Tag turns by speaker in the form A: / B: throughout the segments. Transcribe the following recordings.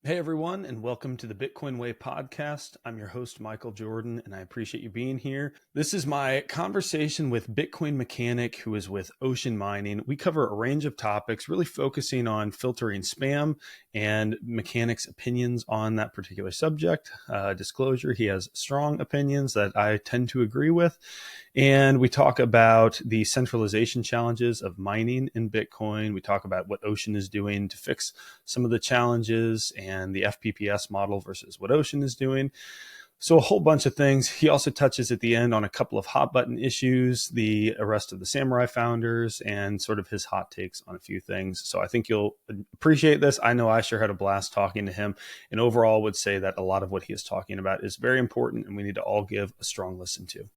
A: Hey everyone, and welcome to the Bitcoin Way podcast. I'm your host, Michael Jordan, and I appreciate you being here. This is my conversation with Bitcoin Mechanic, who is with Ocean Mining. We cover a range of topics, really focusing on filtering spam and Mechanic's opinions on that particular subject. Disclosure, he has strong opinions that I tend to agree with. And we talk about the centralization challenges of mining in Bitcoin. We talk about what Ocean is doing to fix some of the challenges and the FPPS model versus what Ocean is doing. So a whole bunch of things. He also touches at the end on a couple of hot button issues, the arrest of the Samurai founders, and sort of his hot takes on a few things. So I think you'll appreciate this. I know I sure had a blast talking to him, and overall would say that a lot of what he is talking about is very important and we need to all give a strong listen to.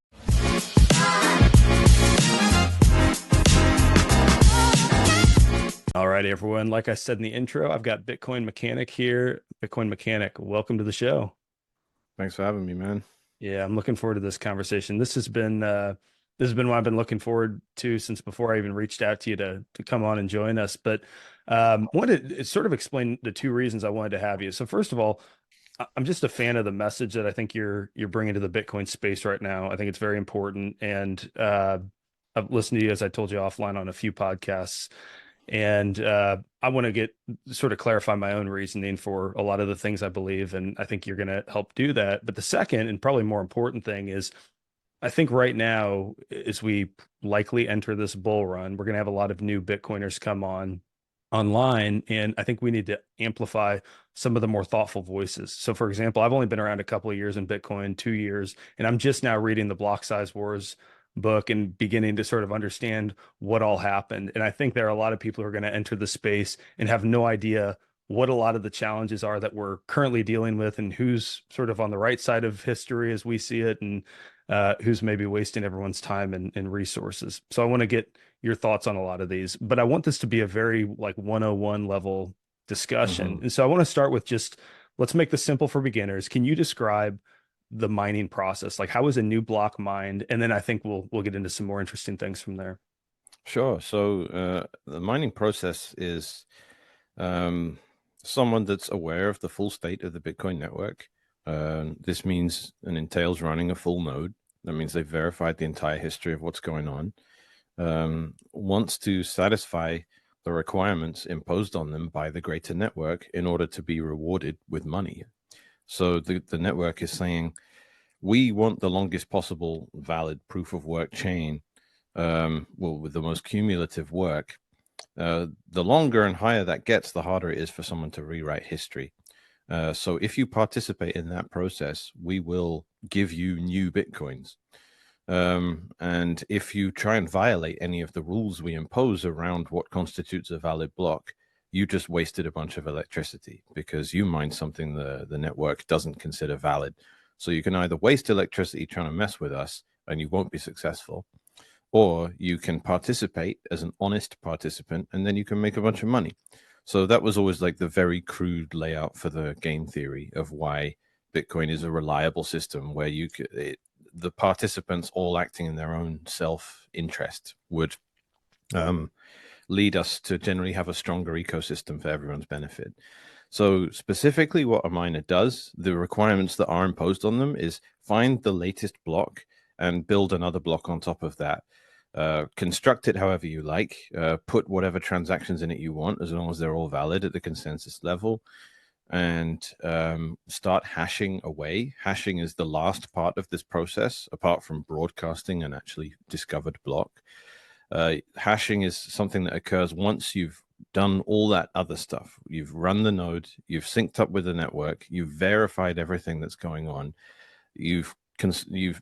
A: All right, everyone. Like I said in the intro, I've got Bitcoin Mechanic here. Bitcoin Mechanic, welcome to the show.
B: Thanks for having me, man.
A: Yeah, I'm looking forward to this conversation. This has been what I've been looking forward to since before I even reached out to you to come on and join us. But wanted to sort of explain the two reasons I wanted to have you. So first of all, I'm just a fan of the message that I think you're bringing to the Bitcoin space right now. I think it's very important, and I've listened to you, as I told you offline, on a few podcasts. And I want to get sort of clarify my own reasoning for a lot of the things I believe. And I think you're going to help do that. But the second and probably more important thing is I think right now, as we likely enter this bull run, we're going to have a lot of new Bitcoiners come online. And I think we need to amplify some of the more thoughtful voices. So for example, I've only been around a couple of years in Bitcoin, 2 years, and I'm just now reading the Block Size Wars book and beginning to sort of understand what all happened. And I think there are a lot of people who are going to enter the space and have no idea what a lot of the challenges are that we're currently dealing with and who's sort of on the right side of history as we see it, and who's maybe wasting everyone's time and resources. So I want to get your thoughts on a lot of these, but I want this to be a very like 101 level discussion.
B: Mm-hmm.
A: And so I want to start with just, let's make this simple for beginners. Can you describe the mining process? Like, how is a new block mined? And then I think we'll get into some more interesting things from there.
B: Sure. So the mining process is someone that's aware of the full state of the Bitcoin network. This means and entails running a full node. That means they've verified the entire history of what's going on. Wants to satisfy the requirements imposed on them by the greater network in order to be rewarded with money. So the network is saying, we want the longest possible valid proof of work chain, with the most cumulative work. The longer and higher that gets, the harder it is for someone to rewrite history. So if you participate in that process, we will give you new Bitcoins. And if you try and violate any of the rules we impose around what constitutes a valid block, you just wasted a bunch of electricity because you mined something the network doesn't consider valid. So you can either waste electricity trying to mess with us and you won't be successful, or you can participate as an honest participant and then you can make a bunch of money. So that was always like the very crude layout for the game theory of why Bitcoin is a reliable system where the participants all acting in their own self-interest would lead us to generally have a stronger ecosystem for everyone's benefit. So specifically what a miner does, the requirements that are imposed on them is find the latest block and build another block on top of that. Construct it however you like, put whatever transactions in it you want, as long as they're all valid at the consensus level, and start hashing away. Hashing is the last part of this process, apart from broadcasting an actually discovered block. Hashing is something that occurs once you've done all that other stuff. You've run the node, you've synced up with the network, you've verified everything that's going on, you've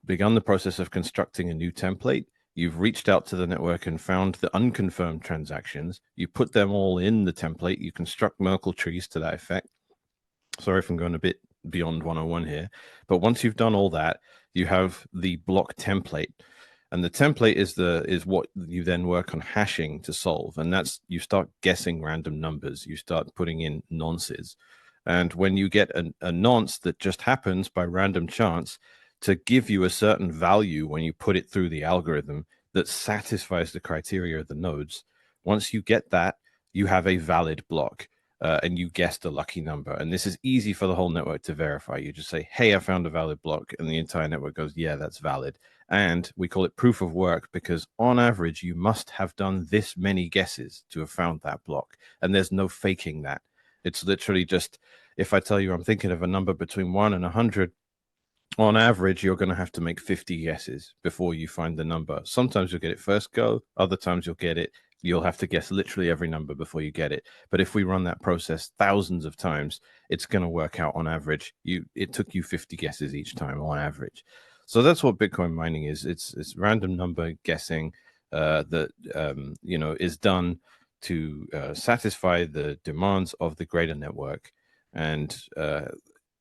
B: begun the process of constructing a new template, you've reached out to the network and found the unconfirmed transactions, you put them all in the template, you construct Merkle trees to that effect. Sorry if I'm going a bit beyond 101 here, but once you've done all that, you have the block template. And the template is what you then work on hashing to solve. And that's, you start guessing random numbers. You start putting in nonces. And when you get a nonce that just happens by random chance to give you a certain value when you put it through the algorithm that satisfies the criteria of the nodes, once you get that, you have a valid block. and you guessed a lucky number. And this is easy for the whole network to verify. You just say, hey, I found a valid block. And the entire network goes, yeah, that's valid. And we call it proof of work because on average, you must have done this many guesses to have found that block. And there's no faking that. It's literally just, if I tell you I'm thinking of a number between 1 and 100, on average, you're going to have to make 50 guesses before you find the number. Sometimes you'll get it first go, other times you'll have to guess literally every number before you get it. But if we run that process thousands of times, it's going to work out on average. It took you 50 guesses each time on average. So that's what Bitcoin mining is. It's random number guessing that is done to satisfy the demands of the greater network. And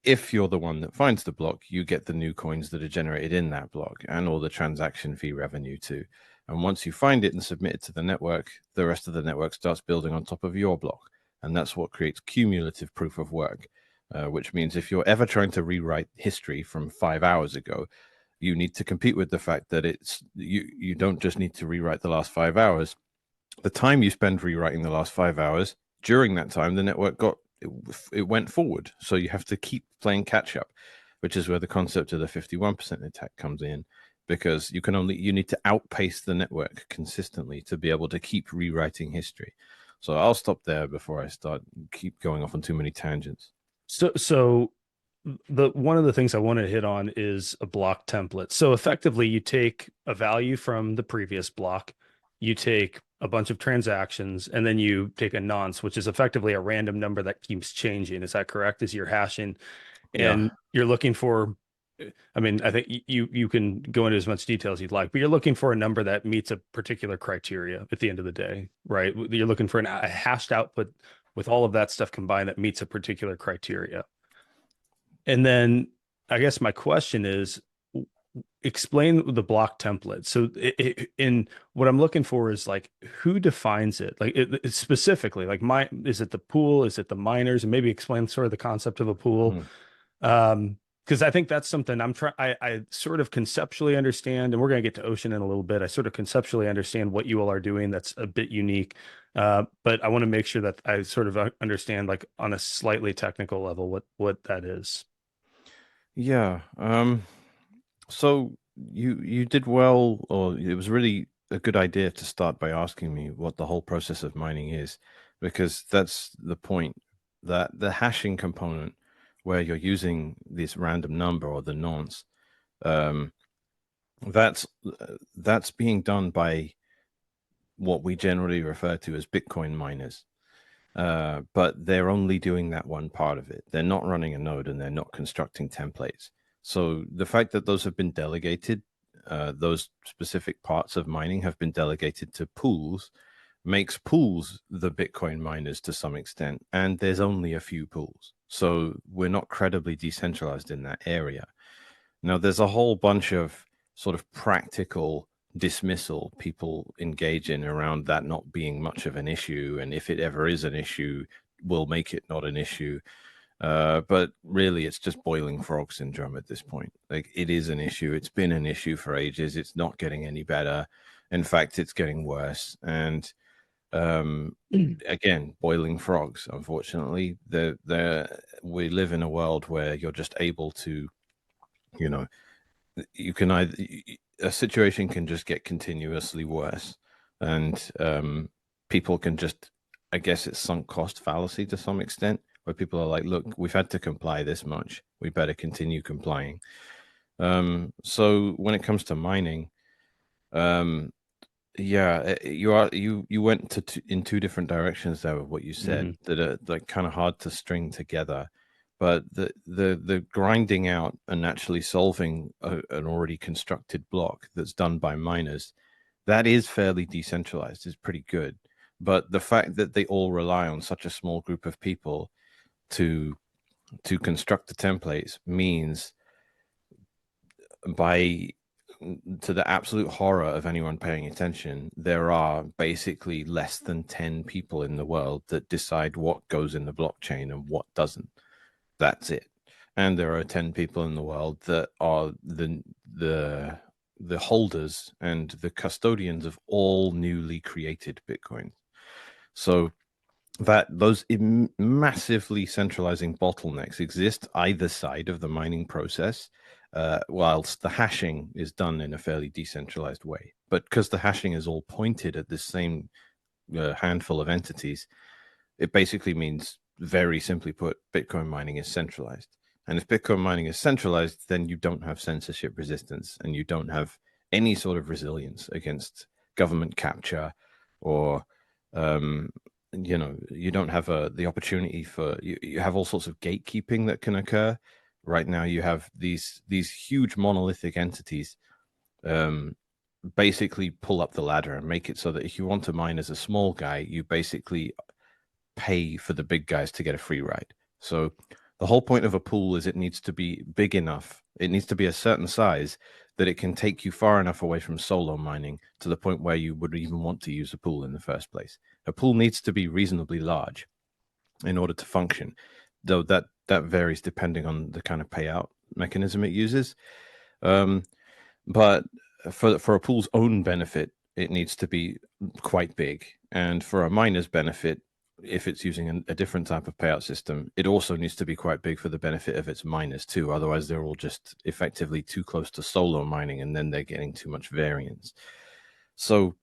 B: if you're the one that finds the block, you get the new coins that are generated in that block and all the transaction fee revenue too. And once you find it and submit it to the network, the rest of the network starts building on top of your block. And that's what creates cumulative proof of work, which means if you're ever trying to rewrite history from 5 hours ago, you need to compete with the fact that you don't just need to rewrite the last 5 hours. The time you spend rewriting the last 5 hours, during that time, the network it went forward. So you have to keep playing catch up, which is where the concept of the 51% attack comes in, because you need to outpace the network consistently to be able to keep rewriting history. So I'll stop there before I keep going off on too many tangents.
A: So the one of the things I want to hit on is a block template. So effectively, you take a value from the previous block, you take a bunch of transactions, and then you take a nonce, which is effectively a random number that keeps changing. Is that correct? As you're hashing,
B: Yeah.
A: and you're looking for, I mean, I think you can go into as much detail as you'd like, but you're looking for a number that meets a particular criteria at the end of the day, right? You're looking for a hashed output with all of that stuff combined that meets a particular criteria. And then I guess my question is, explain the block template. So in what I'm looking for is like who defines it? Like specifically, like is it the pool? Is it the miners? And maybe explain sort of the concept of a pool.
B: Mm.
A: Because I think that's something I sort of conceptually understand, and we're going to get to Ocean in a little bit. I sort of conceptually understand what you all are doing that's a bit unique. But I want to make sure that I sort of understand, like on a slightly technical level, what that is.
B: Yeah. So you did well, or it was really a good idea to start by asking me what the whole process of mining is, because that's the point, that the hashing component where you're using this random number or the nonce, um, that's that's being done by what we generally refer to as Bitcoin miners. But they're only doing that one part of it. They're not running a node and they're not constructing templates. So the fact that those have been delegated, those specific parts of mining have been delegated to pools, makes pools the Bitcoin miners to some extent. And there's only a few pools. So we're not credibly decentralized in that area. Now, there's a whole bunch of sort of practical dismissal people engage in around that not being much of an issue. And if it ever is an issue, we'll make it not an issue. But really, it's just boiling frog syndrome at this point. Like, it is an issue. It's been an issue for ages. It's not getting any better. In fact, it's getting worse. And again, boiling frogs. Unfortunately, we live in a world where you're just able to, you know, you can either a situation can just get continuously worse, and people can just, I guess it's sunk cost fallacy to some extent, where people are like, look, we've had to comply this much, we better continue complying. So when it comes to mining, um yeah, you went in two different directions there with what you said
A: Mhm.
B: that are like kind of hard to string together. But the grinding out and actually solving an already constructed block that's done by miners, that is fairly decentralized, is pretty good. But the fact that they all rely on such a small group of people to construct the templates means, by to the absolute horror of anyone paying attention, there are basically less than 10 people in the world that decide what goes in the blockchain and what doesn't. That's it. And there are 10 people in the world that are the holders and the custodians of all newly created Bitcoin. So that those massively centralizing bottlenecks exist either side of the mining process, whilst the hashing is done in a fairly decentralized way. But because the hashing is all pointed at this same handful of entities, it basically means, very simply put, Bitcoin mining is centralized. And if Bitcoin mining is centralized, then you don't have censorship resistance and you don't have any sort of resilience against government capture or um, you don't have the opportunity for you have all sorts of gatekeeping that can occur. Right now you have these huge monolithic entities um, basically pull up the ladder and make it so that if you want to mine as a small guy, you basically pay for the big guys to get a free ride. So the whole point of a pool is it needs to be big enough. It needs to be a certain size that it can take you far enough away from solo mining to the point where you would even want to use a pool in the first place. A pool needs to be reasonably large in order to function, though that varies depending on the kind of payout mechanism it uses. Um, but for a pool's own benefit, it needs to be quite big, and for a miner's benefit, if it's using a different type of payout system, it also needs to be quite big for the benefit of its miners too. Otherwise, they're all just effectively too close to solo mining, and then they're getting too much variance. So,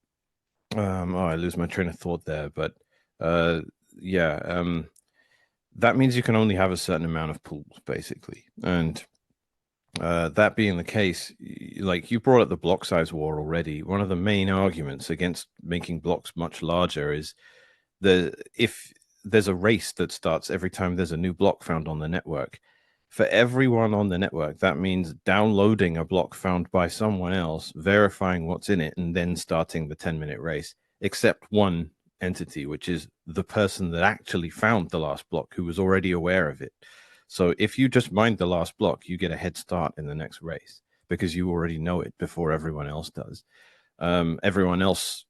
B: I lose my train of thought there, but uh, yeah, that means you can only have a certain amount of pools, basically, and that being the case, like you brought up the block size war already. One of the main arguments against making blocks much larger is if there's a race that starts every time there's a new block found on the network. For everyone on the network, that means downloading a block found by someone else, verifying what's in it, and then starting the 10-minute race, except one entity, which is the person that actually found the last block who was already aware of it. So if you just mined the last block, you get a head start in the next race because you already know it before everyone else does. Everyone else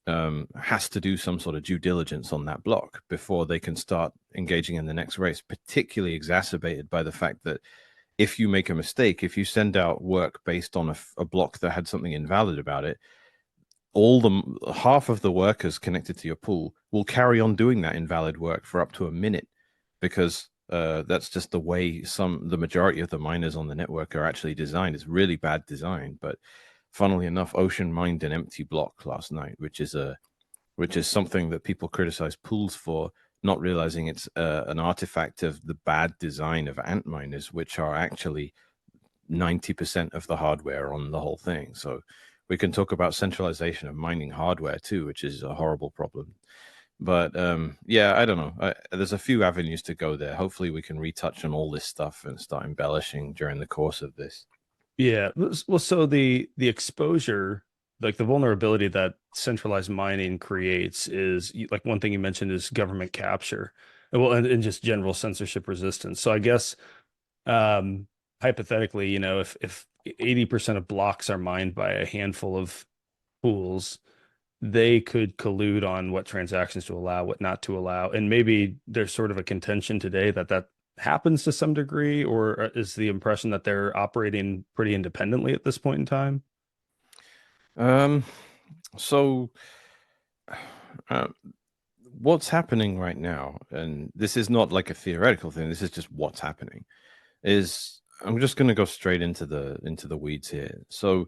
B: has to do some sort of due diligence on that block before they can start engaging in the next race, particularly exacerbated by the fact that if you make a mistake, if you send out work based on a block that had something invalid about it, all the half of the workers connected to your pool will carry on doing that invalid work for up to a minute because that's just the way the majority of the miners on the network are actually designed. It's really bad design, but funnily enough, Ocean mined an empty block last night, which is something that people criticize pools for, not realizing it's an artifact of the bad design of ant miners, which are actually 90% of the hardware on the whole thing. So we can talk about centralization of mining hardware too, which is a horrible problem. But yeah, I don't know. There's a few avenues to go there. Hopefully, we can retouch on all this stuff and start embellishing during the course of this.
A: Yeah. Well, so the exposure, like the vulnerability that centralized mining creates is like one thing you mentioned is government capture. Well, and just general censorship resistance. So I guess um hypothetically, if 80% of blocks are mined by a handful of pools, they could collude on what transactions to allow, what not to allow. And maybe there's sort of a contention today that that happens to some degree, or is the impression that they're operating pretty independently at this point in time?
B: Um, so uh, what's happening right now, and this is not like a theoretical thing, this is just what's happening, is I'm just going to go straight into the weeds here. So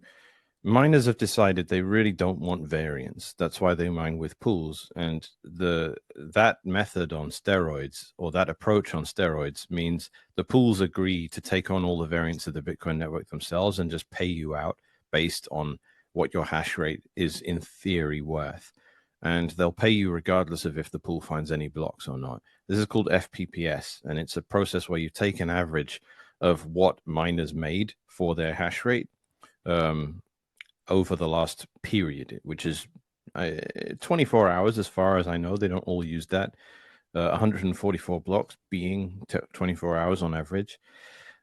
B: miners have decided they really don't want variance. That's why they mine with pools, and the that method on steroids, or that approach on steroids, means the pools agree to take on all the variance of the Bitcoin network themselves and just pay you out based on what your hash rate is in theory worth, and they'll pay you regardless of if the pool finds any blocks or not. This is called FPPS, and it's a process where you take an average of what miners made for their hash rate um, over the last period, which is 24 hours, as far as I know. They don't all use that. 144 blocks being 24 hours on average.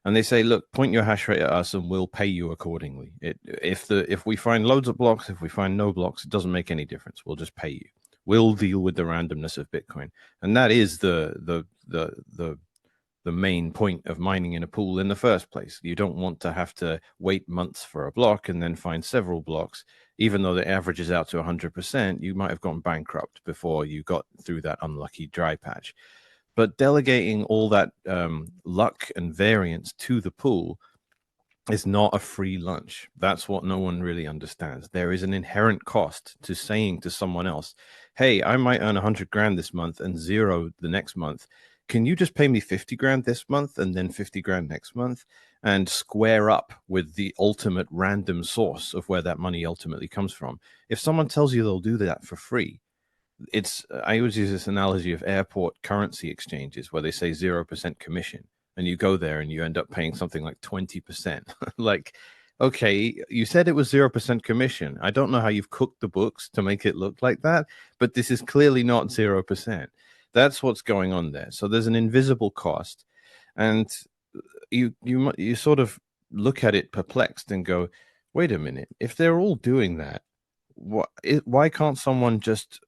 B: And they say, look, point your hash rate at us and we'll pay you accordingly. If we find loads of blocks, if we find no blocks, it doesn't make any difference. We'll just pay you. We'll deal with the randomness of Bitcoin. And that is the the main point of mining in a pool in the first place. You don't want to have to wait months for a block and then find several blocks. Even though the average is out to 100%, you might have gone bankrupt before you got through that unlucky dry patch. But delegating all that luck and variance to the pool is not a free lunch. That's what no one really understands. There is an inherent cost to saying to someone else, hey, I might earn 100 grand this month and zero the next month. Can you just pay me 50 grand this month and then 50 grand next month and square up with the ultimate random source of where that money ultimately comes from? If someone tells you they'll do that for free, I always use this analogy of airport currency exchanges where they say 0% commission, and you go there and you end up paying something like 20%. Like, okay, you said it was 0% commission. I don't know how you've cooked the books to make it look like that, but this is clearly not 0%. That's what's going on there. So there's an invisible cost, and you sort of look at it perplexed and go, wait a minute, if they're all doing that, why can't someone just,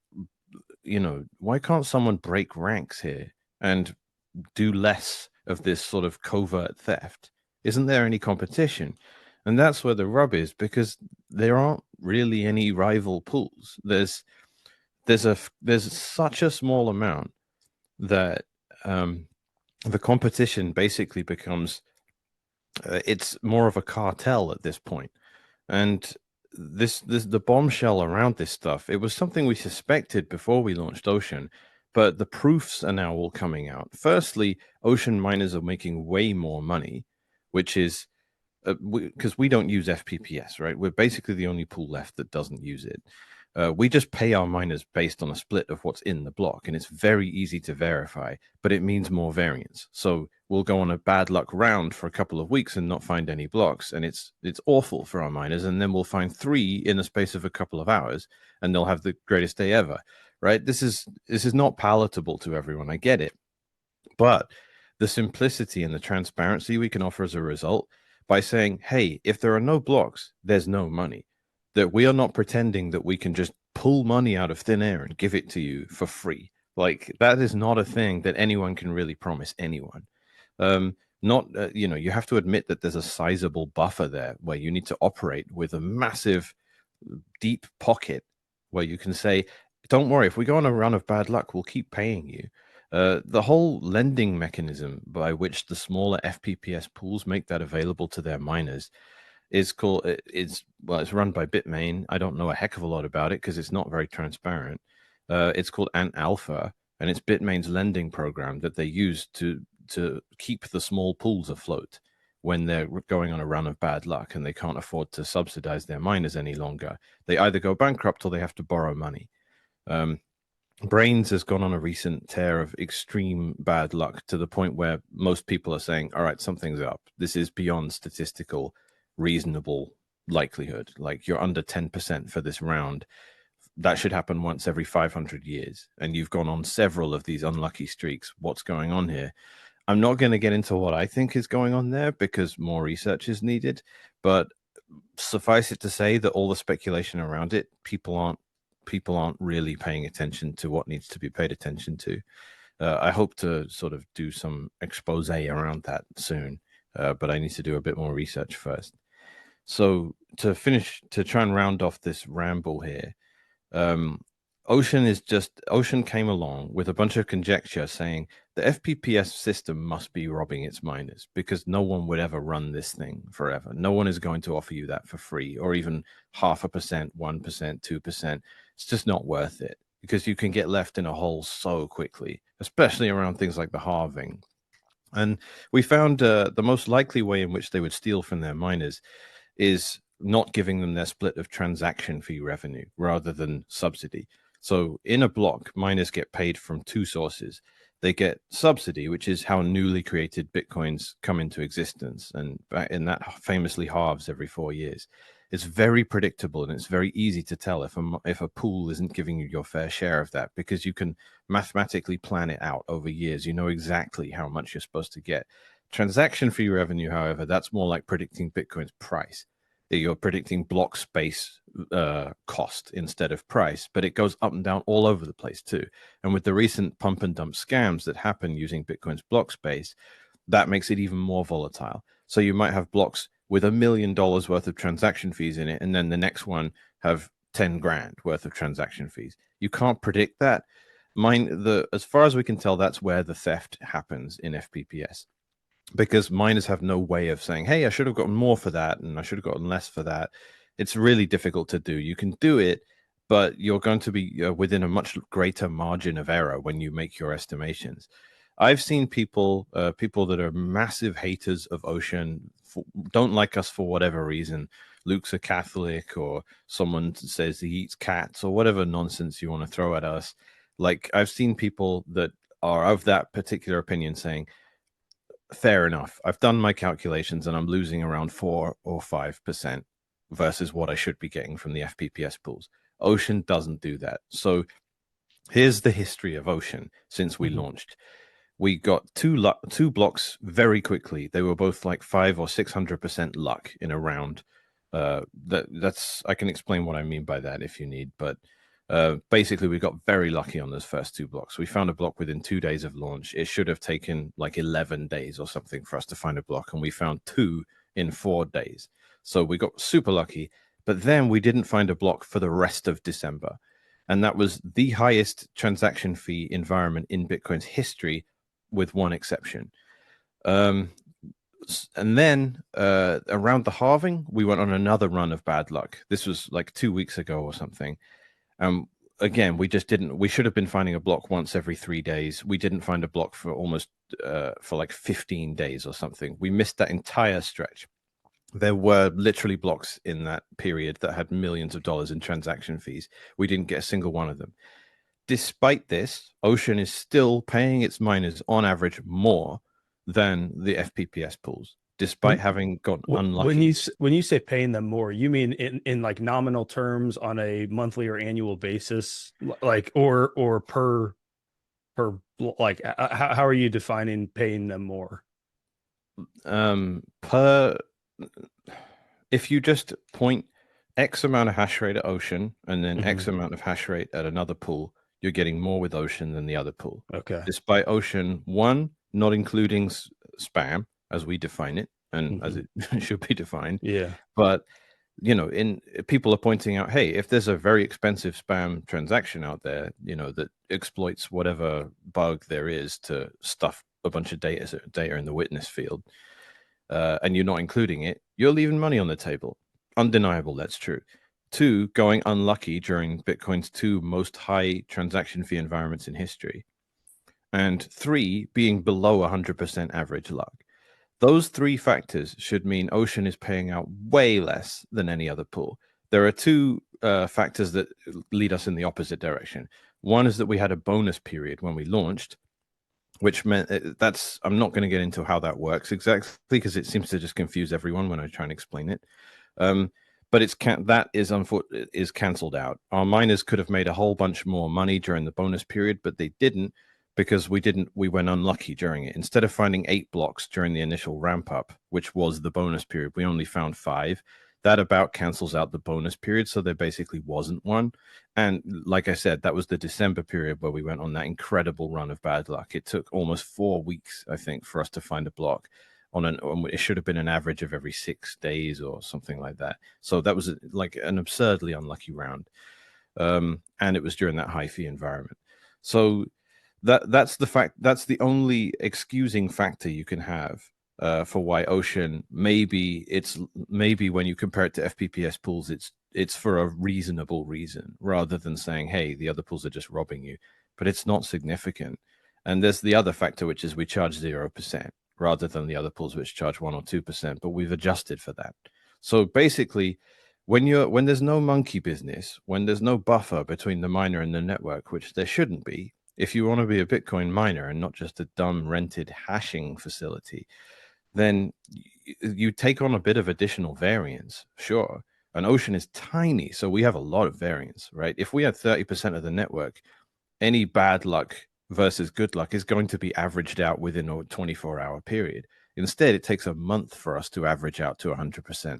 B: why can't someone break ranks here and do less of this sort of covert theft? Isn't there any competition? And that's where the rub is, because there aren't really any rival pools. There's such a small amount that the competition basically becomes it's more of a cartel at this point. And this the bombshell around this stuff, it was something we suspected before we launched Ocean, but the proofs are now all coming out. Firstly, Ocean miners are making way more money, which is because we don't use FPPS, right? We're basically the only pool left that doesn't use it. We just pay our miners based on a split of what's in the block, and it's very easy to verify, but it means more variance. So we'll go on a bad luck round for a couple of weeks and not find any blocks, and it's awful for our miners. And then we'll find 3 in the space of a couple of hours, and they'll have the greatest day ever, right? This is not palatable to everyone. I get it, but the simplicity and the transparency we can offer as a result by saying, hey, if there are no blocks, there's no money. That we are not pretending that we can just pull money out of thin air and give it to you for free. Like, that is not a thing that anyone can really promise anyone. Not, you have to admit that there's a sizable buffer there where you need to operate with a massive, deep pocket where you can say, don't worry, if we go on a run of bad luck, we'll keep paying you. The whole lending mechanism by which the smaller FPPS pools make that available to their miners is called it's run by Bitmain. I don't know a heck of a lot about it because it's not very transparent. It's called Ant Alpha, and it's Bitmain's lending program that they use to keep the small pools afloat when they're going on a run of bad luck and they can't afford to subsidize their miners any longer. They either go bankrupt or they have to borrow money. Brains has gone on a recent tear of extreme bad luck to the point where most people are saying, all right, something's up. This is beyond statistical reasonable likelihood. Like, you're under 10% for this round. That should happen once every 500 years. And you've gone on several of these unlucky streaks. What's going on here? I'm not going to get into what I think is going on there because more research is needed. But suffice it to say that all the speculation around it, people aren't really paying attention to what needs to be paid attention to. I hope to sort of do some expose around that soon, but I need to do a bit more research first. So to try and round off this ramble here, um, Ocean came along with a bunch of conjecture saying the FPPS system must be robbing its miners because no one would ever run this thing forever. No one is going to offer you that for free or even 0.5%, 1%, 2%. It's just not worth it because you can get left in a hole so quickly, especially around things like the halving. And we found the most likely way in which they would steal from their miners is not giving them their split of transaction fee revenue rather than subsidy. So in a block, miners get paid from 2 sources. They get subsidy, which is how newly created Bitcoins come into existence. And that famously halves every 4 years. It's very predictable and it's very easy to tell if a pool isn't giving you your fair share of that because you can mathematically plan it out over years. You know exactly how much you're supposed to get. Transaction fee revenue, however, that's more like predicting Bitcoin's price. You're predicting block space cost instead of price, but it goes up and down all over the place too. And with the recent pump and dump scams that happen using Bitcoin's block space, that makes it even more volatile. So you might have blocks with $1 million worth of transaction fees in it, and then the next one have 10 grand worth of transaction fees. You can't predict that. As far as we can tell, that's where the theft happens in FPPS, because miners have no way of saying, hey, I should have gotten more for that and I should have gotten less for that. It's really difficult to do. You can do it, but you're going to be within a much greater margin of error when you make your estimations. I've seen people that are massive haters of Ocean, don't like us for whatever reason. Luke's a Catholic, or someone says he eats cats, or whatever nonsense you want to throw at us. Like, I've seen people that are of that particular opinion saying, fair enough. I've done my calculations and I'm losing around 4 or 5% versus what I should be getting from the FPPS pools. Ocean doesn't do that. So here's the history of Ocean since we launched. We got two blocks very quickly. They were both like 500 or 600% luck in a round. That's I can explain what I mean by that if you need, but basically we got very lucky on those first two blocks. We found a block within 2 days of launch. It should have taken like 11 days or something for us to find a block, and we found two in 4 days. So we got super lucky, but then we didn't find a block for the rest of December. And that was the highest transaction fee environment in Bitcoin's history, with one exception. And then around the halving, we went on another run of bad luck. This was like 2 weeks ago or something. Again, we just didn't. We should have been finding a block once every 3 days. We didn't find a block for almost for like 15 days or something. We missed that entire stretch. There were literally blocks in that period that had millions of dollars in transaction fees. We didn't get a single one of them. Despite this, Ocean is still paying its miners on average more than the FPPS pools, despite
A: When
B: having got
A: when
B: unlucky.
A: when you say paying them more, you mean in like nominal terms on a monthly or annual basis, like or per like how are you defining paying them more?
B: Per If you just point X amount of hash rate at Ocean and then X
A: Hmm.
B: amount of hash rate at another pool, you're getting more with Ocean than the other pool.
A: Okay.
B: Despite Ocean, one, not including spam as we define it and as
A: Hmm.
B: it should be defined,
A: Yeah.
B: but in people are pointing out, hey, if there's a very expensive spam transaction out there, that exploits whatever bug there is to stuff a bunch of data in the witness field, and you're not including it, you're leaving money on the table. Undeniable, that's true. Two, going unlucky during Bitcoin's two most high transaction fee environments in history. And three, being below 100% average luck. Those three factors should mean Ocean is paying out way less than any other pool. There are two factors that lead us in the opposite direction. One is that we had a bonus period when we launched, which meant I'm not going to get into how that works exactly because it seems to just confuse everyone when I try and explain it. But that is cancelled out. Our miners could have made a whole bunch more money during the bonus period, but they didn't, because we went unlucky during it. Instead of finding 8 blocks during the initial ramp up, which was the bonus period, we only found 5. That about cancels out the bonus period, so there basically wasn't one. And like I said, that was the December period where we went on that incredible run of bad luck. It took almost 4 weeks, I think, for us to find a block. It should have been an average of every 6 days or something like that. So that was like an absurdly unlucky round, and it was during that high fee environment. So that's the fact. That's the only excusing factor you can have for why Ocean maybe when you compare it to FPPS pools, it's for a reasonable reason rather than saying, hey, the other pools are just robbing you. But it's not significant. And there's the other factor, which is we charge 0% rather than the other pools which charge 1 or 2%, but we've adjusted for that. So basically, when there's no monkey business, when there's no buffer between the miner and the network, which there shouldn't be, if you want to be a Bitcoin miner and not just a dumb rented hashing facility, then you take on a bit of additional variance, sure. An Ocean is tiny, so we have a lot of variance, right? If we had 30% of the network, any bad luck versus good luck is going to be averaged out within a 24-hour period. Instead, it takes a month for us to average out to 100%.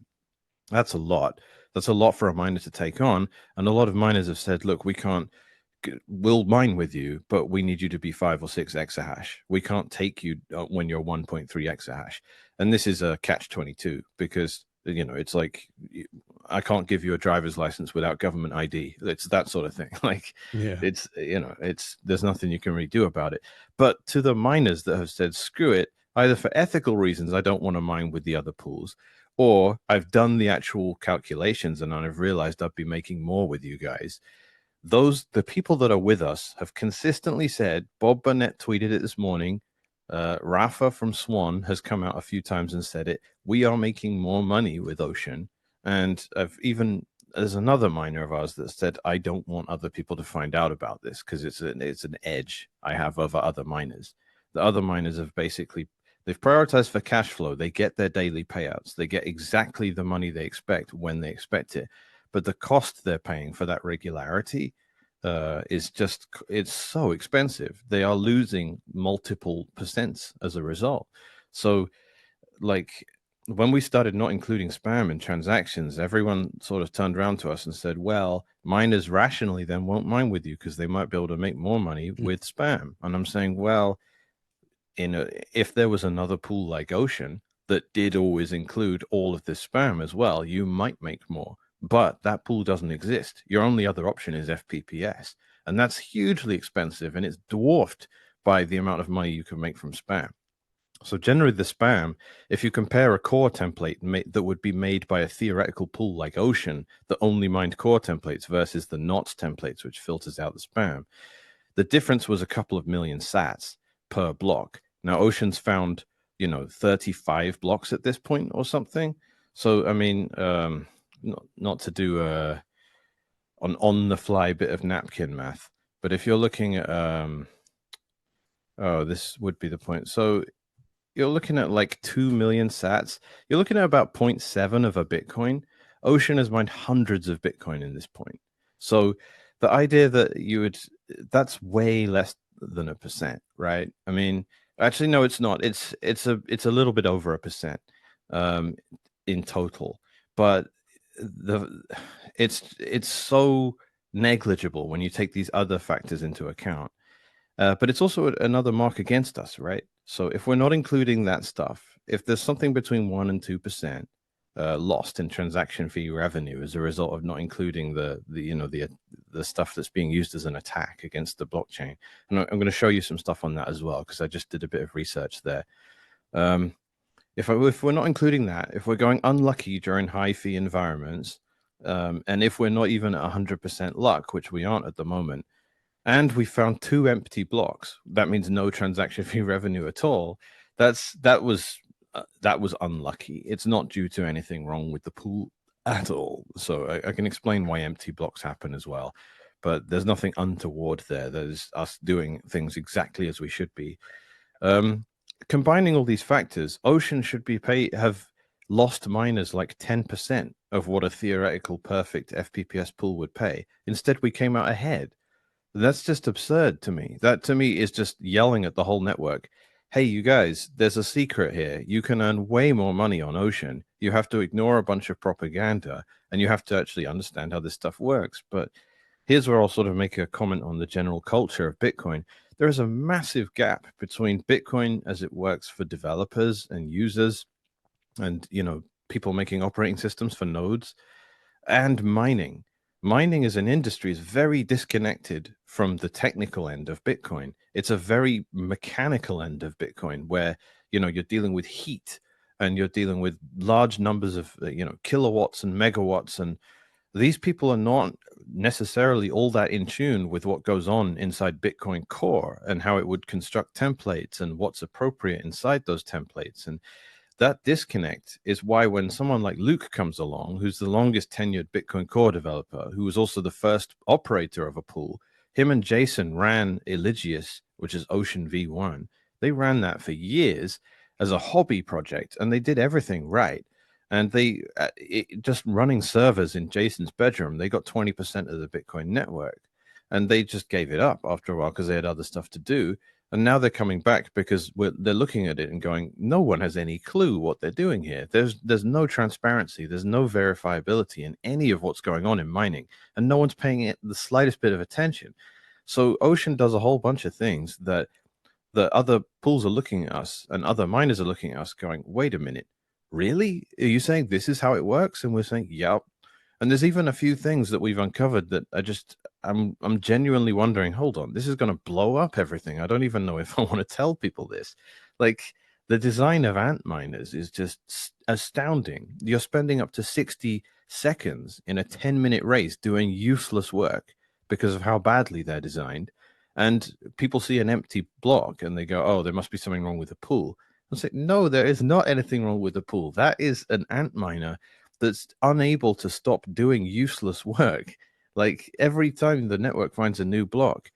B: That's a lot. That's a lot for a miner to take on. And a lot of miners have said, look, we can't we'll mine with you, but we need you to be 5 or 6 exahash. We can't take you when you're 1.3 exahash. And this is a catch 22 because, it's like I can't give you a driver's license without government ID. It's that sort of thing. Like
A: Yeah.
B: it's there's nothing you can really do about it. But to the miners that have said, screw it, either for ethical reasons, I don't want to mine with the other pools, or I've done the actual calculations and I've realized I'd be making more with you guys. The people that are with us have consistently said, Bob Burnett tweeted it this morning. Rafa from Swan has come out a few times and said it. We are making more money with Ocean. And there's another miner of ours that said, I don't want other people to find out about this because it's an edge I have over other miners. The other miners have they've prioritized for cash flow. They get their daily payouts. They get exactly the money they expect when they expect it. But the cost they're paying for that regularity it's so expensive. They are losing multiple percents as a result. So, like, when we started not including spam in transactions, everyone sort of turned around to us and said, well, miners rationally then won't mine with you because they might be able to make more money with spam. And I'm saying, well, if there was another pool like Ocean that did always include all of this spam as well, you might make more. But that pool doesn't exist. Your only other option is FPPS, and that's hugely expensive, and it's dwarfed by the amount of money you can make from spam. So generally, the spam, if you compare a core template that would be made by a theoretical pool like Ocean that only mined core templates versus the NOTs templates, which filters out the spam, the difference was a couple of million sats per block. Now, Ocean's found, 35 blocks at this point or something. So, I mean, not to do an on the fly bit of napkin math, but if you're looking at, this would be the point. So, you're looking at like 2 million sats. You're looking at about 0.7 of a Bitcoin. Ocean has mined hundreds of Bitcoin in this point. So the idea that that's way less than a percent, right? I mean, actually, no, it's not. It's a little bit over a percent um, in total, but the it's so negligible when you take these other factors into account. But it's also another mark against us, right? So if we're not including that stuff, if there's something between 1 and 2% lost in transaction fee revenue as a result of not including the stuff that's being used as an attack against the blockchain, and I'm going to show you some stuff on that as well because I just did a bit of research there. If we're not including that, if we're going unlucky during high fee environments, and if we're not even at 100% luck, which we aren't at the moment, and we found 2 empty blocks. That means no transaction fee revenue at all. That was unlucky. It's not due to anything wrong with the pool at all. So I can explain why empty blocks happen as well, but there's nothing untoward there. There's us doing things exactly as we should be. Combining all these factors, Ocean should have lost miners like 10% of what a theoretical perfect FPPS pool would pay. Instead, we came out ahead. That's just absurd to me. That to me is just yelling at the whole network. Hey, you guys, there's a secret here. You can earn way more money on Ocean. You have to ignore a bunch of propaganda and you have to actually understand how this stuff works. But here's where I'll sort of make a comment on the general culture of Bitcoin. There is a massive gap between Bitcoin as it works for developers and users and, people making operating systems for nodes and mining. Mining as an industry is very disconnected from the technical end of Bitcoin. It's a very mechanical end of Bitcoin where, you're dealing with heat and you're dealing with large numbers of, kilowatts and megawatts. And these people are not necessarily all that in tune with what goes on inside Bitcoin core and how it would construct templates and what's appropriate inside those templates. And that disconnect is why when someone like Luke comes along, who's the longest tenured Bitcoin Core developer, who was also the first operator of a pool, him and Jason ran Eligius, which is Ocean V1. They ran that for years as a hobby project, and they did everything right. And just running servers in Jason's bedroom, they got 20% of the Bitcoin network. And they just gave it up after a while because they had other stuff to do. And now they're coming back because they're looking at it and going, no one has any clue what they're doing here. There's no transparency. There's no verifiability in any of what's going on in mining. And no one's paying it the slightest bit of attention. So Ocean does a whole bunch of things that the other pools are looking at us and other miners are looking at us going, wait a minute, really? Are you saying this is how it works? And we're saying, yep. And there's even a few things that we've uncovered that I just I'm genuinely wondering, hold on, this is gonna blow up everything. I don't even know if I want to tell people this. Like the design of ant miners is just astounding. You're spending up to 60 seconds in a 10-minute race doing useless work because of how badly they're designed. And people see an empty block and they go, oh, there must be something wrong with the pool. I say, no, there is not anything wrong with the pool. That is an ant miner that's unable to stop doing useless work. Like every time the network finds a new block,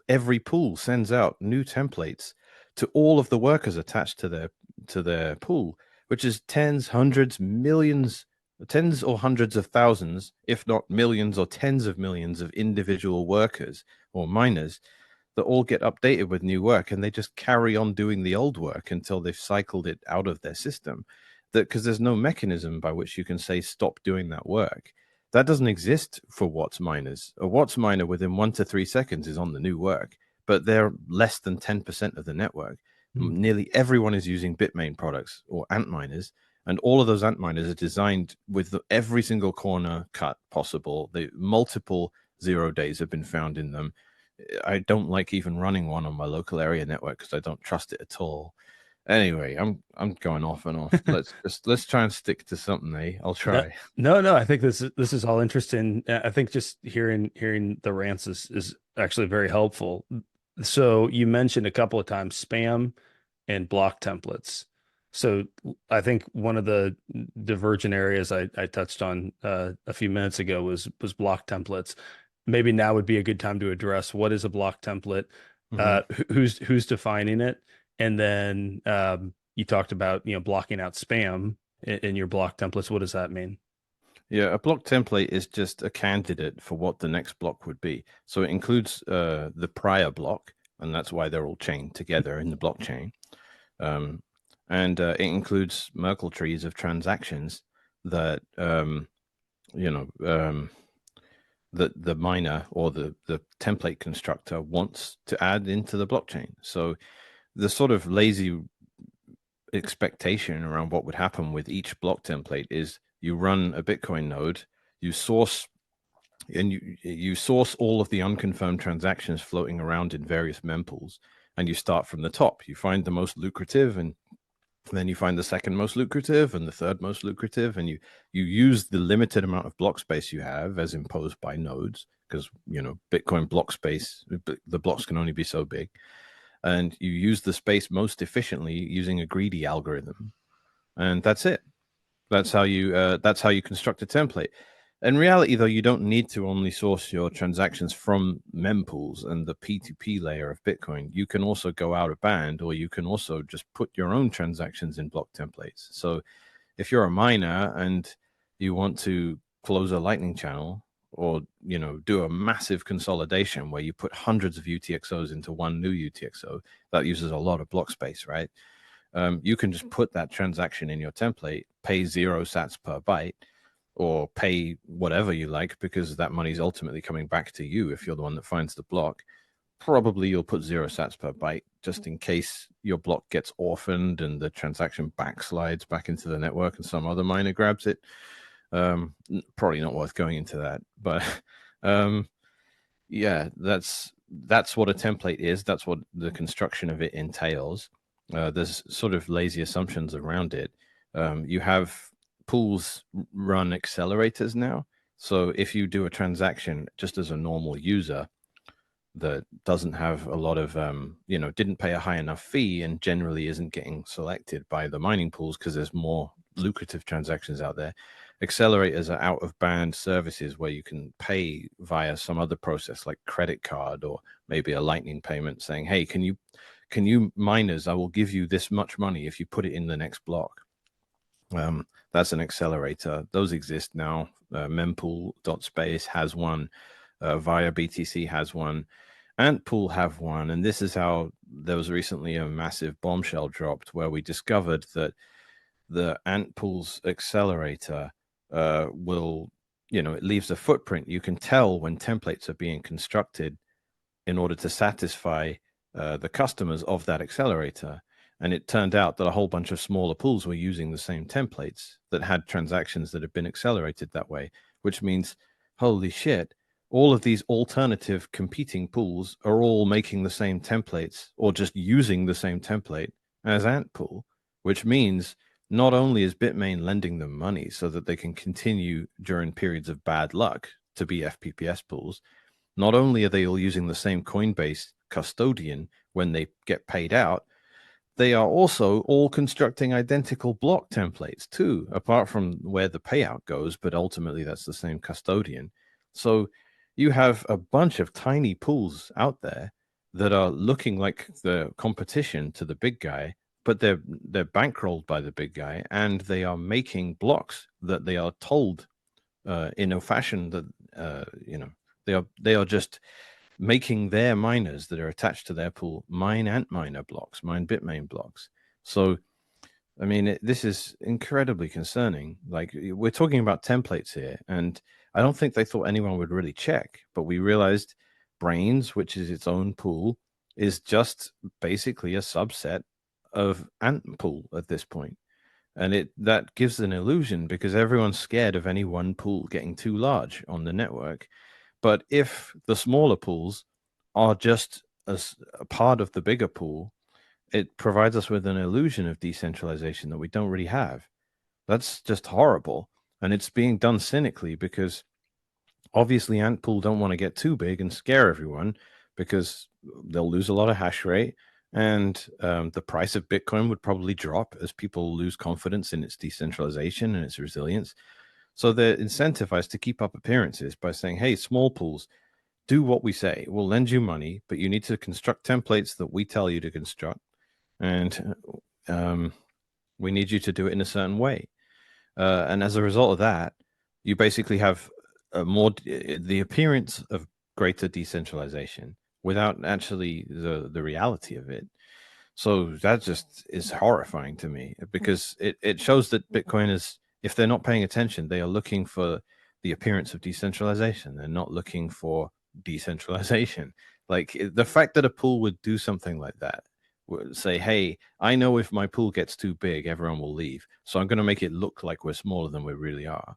B: every pool sends out new templates to all of the workers attached to their pool, which is tens, hundreds, millions, tens or hundreds of thousands, if not millions or tens of millions of individual workers or miners that all get updated with new work and they just carry on doing the old work until they've cycled it out of their system. That because there's no mechanism by which you can say stop doing that work. That doesn't exist for Watts miners. A Watts miner within 1 to 3 seconds is on the new work, but they're less than 10% of the network.
A: Hmm.
B: Nearly everyone is using Bitmain products or ant miners, and all of those ant miners are designed with every single corner cut possible. The multiple 0 days have been found in them. I don't like even running one on my local area network because I don't trust it at all. Anyway, I'm going off and off. Let's try and stick to something, eh? I'll
A: No,
B: try.
A: no, I think this is all interesting. I think just hearing the rants is actually very helpful. So you mentioned a couple of times spam and block templates. So I think one of the divergent areas I touched on a few minutes ago was block templates. Maybe now would be a good time to address what is a block template,
B: Hmm.
A: who's defining it, and then you talked about blocking out spam in your block templates. What does that mean?
B: Yeah, a block template is just a candidate for what the next block would be. So it includes the prior block, and that's why they're all chained together in the blockchain. Um, and it includes Merkle trees of transactions that you know um, that the miner or the template constructor wants to add into the blockchain. So the sort of lazy expectation around what would happen with each block template is you run a Bitcoin node, you source you source all of the unconfirmed transactions floating around in various mempools, and you start from the top. You find the most lucrative, and then you find the second most lucrative and the third most lucrative, and you use the limited amount of block space you have as imposed by nodes, because Bitcoin block space, the blocks can only be so big, and you use the space most efficiently using a greedy algorithm, and that's it. That's how you construct a template. In reality, though, you don't need to only source your transactions from mempools and the P2P layer of Bitcoin. You can also go out of band, or you can also just put your own transactions in block templates. So if you're a miner and you want to close a lightning channel, or do a massive consolidation where you put hundreds of UTXOs into one new UTXO, that uses a lot of block space, right? You can just put that transaction in your template, pay 0 sats per byte, or pay whatever you like, because that money is ultimately coming back to you if you're the one that finds the block. Probably you'll put 0 sats per byte just in case your block gets orphaned and the transaction backslides back into the network and some other miner grabs it. Probably not worth going into that, but um, yeah, that's what a template is. That's what the construction of it entails. There's sort of lazy assumptions around it. You have pools run accelerators now. So if you do a transaction just as a normal user that doesn't have a lot of, didn't pay a high enough fee and generally isn't getting selected by the mining pools because there's more lucrative transactions out there. Accelerators are out of band services where you can pay via some other process like credit card or maybe a lightning payment saying, hey, can you miners, I will give you this much money if you put it in the next block. That's an accelerator. Those exist now. Mempool.space has one. Via BTC has one. Antpool have one. And this is how there was recently a massive bombshell dropped where we discovered that the Antpool's accelerator will it leaves a footprint. You can tell when templates are being constructed in order to satisfy the customers of that accelerator. And it turned out that a whole bunch of smaller pools were using the same templates that had transactions that had been accelerated that way, which means, holy shit, all of these alternative competing pools are all making the same templates or just using the same template as Antpool, which means not only is Bitmain lending them money so that they can continue during periods of bad luck to be FPPS pools, not only are they all using the same Coinbase custodian when they get paid out, they are also all constructing identical block templates too, apart from where the payout goes, but ultimately that's the same custodian. So you have a bunch of tiny pools out there that are looking like the competition to the big guy, but they're bankrolled by the big guy, and they are making blocks that they are told in a fashion that they are just making their miners that are attached to their pool mine Antminer blocks, mine Bitmain blocks. So, I mean, this is incredibly concerning. Like, we're talking about templates here, and I don't think they thought anyone would really check, but we realized Brains, which is its own pool, is just basically a subset of Antpool at this point. And that gives an illusion because everyone's scared of any one pool getting too large on the network. But if the smaller pools are just as a part of the bigger pool, it provides us with an illusion of decentralization that we don't really have. That's just horrible. And it's being done cynically because obviously Antpool don't want to get too big and scare everyone because they'll lose a lot of hash rate and the price of Bitcoin would probably drop as people lose confidence in its decentralization and its resilience. So they're incentivized to keep up appearances by saying, hey, small pools, do what we say. We'll lend you money, but you need to construct templates that we tell you to construct. And we need you to do it in a certain way. And as a result of that, you basically have the appearance of greater decentralization without actually the reality of it. So that just is horrifying to me because it shows that Bitcoin is, if they're not paying attention, they are looking for the appearance of decentralization. They're not looking for decentralization. Like the fact that a pool would do something like that, would say, hey, I know if my pool gets too big, everyone will leave. So I'm going to make it look like we're smaller than we really are.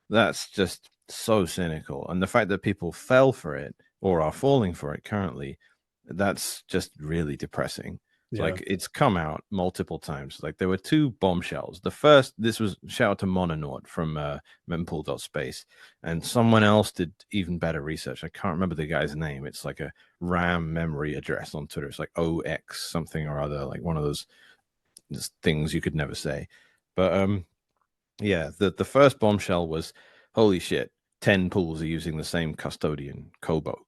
B: That's just so cynical. And the fact that people fell for it or are falling for it currently, that's just really depressing.
A: Yeah.
B: Like it's come out multiple times. Like there were two bombshells. The first, this was shout out to Mononord from mempool.space, and someone else did even better research. I can't remember the guy's name. It's like a RAM memory address on Twitter. It's like OX something or other, like one of those things you could never say. But yeah, the first bombshell was holy shit, 10 pools are using the same custodian, Kobo.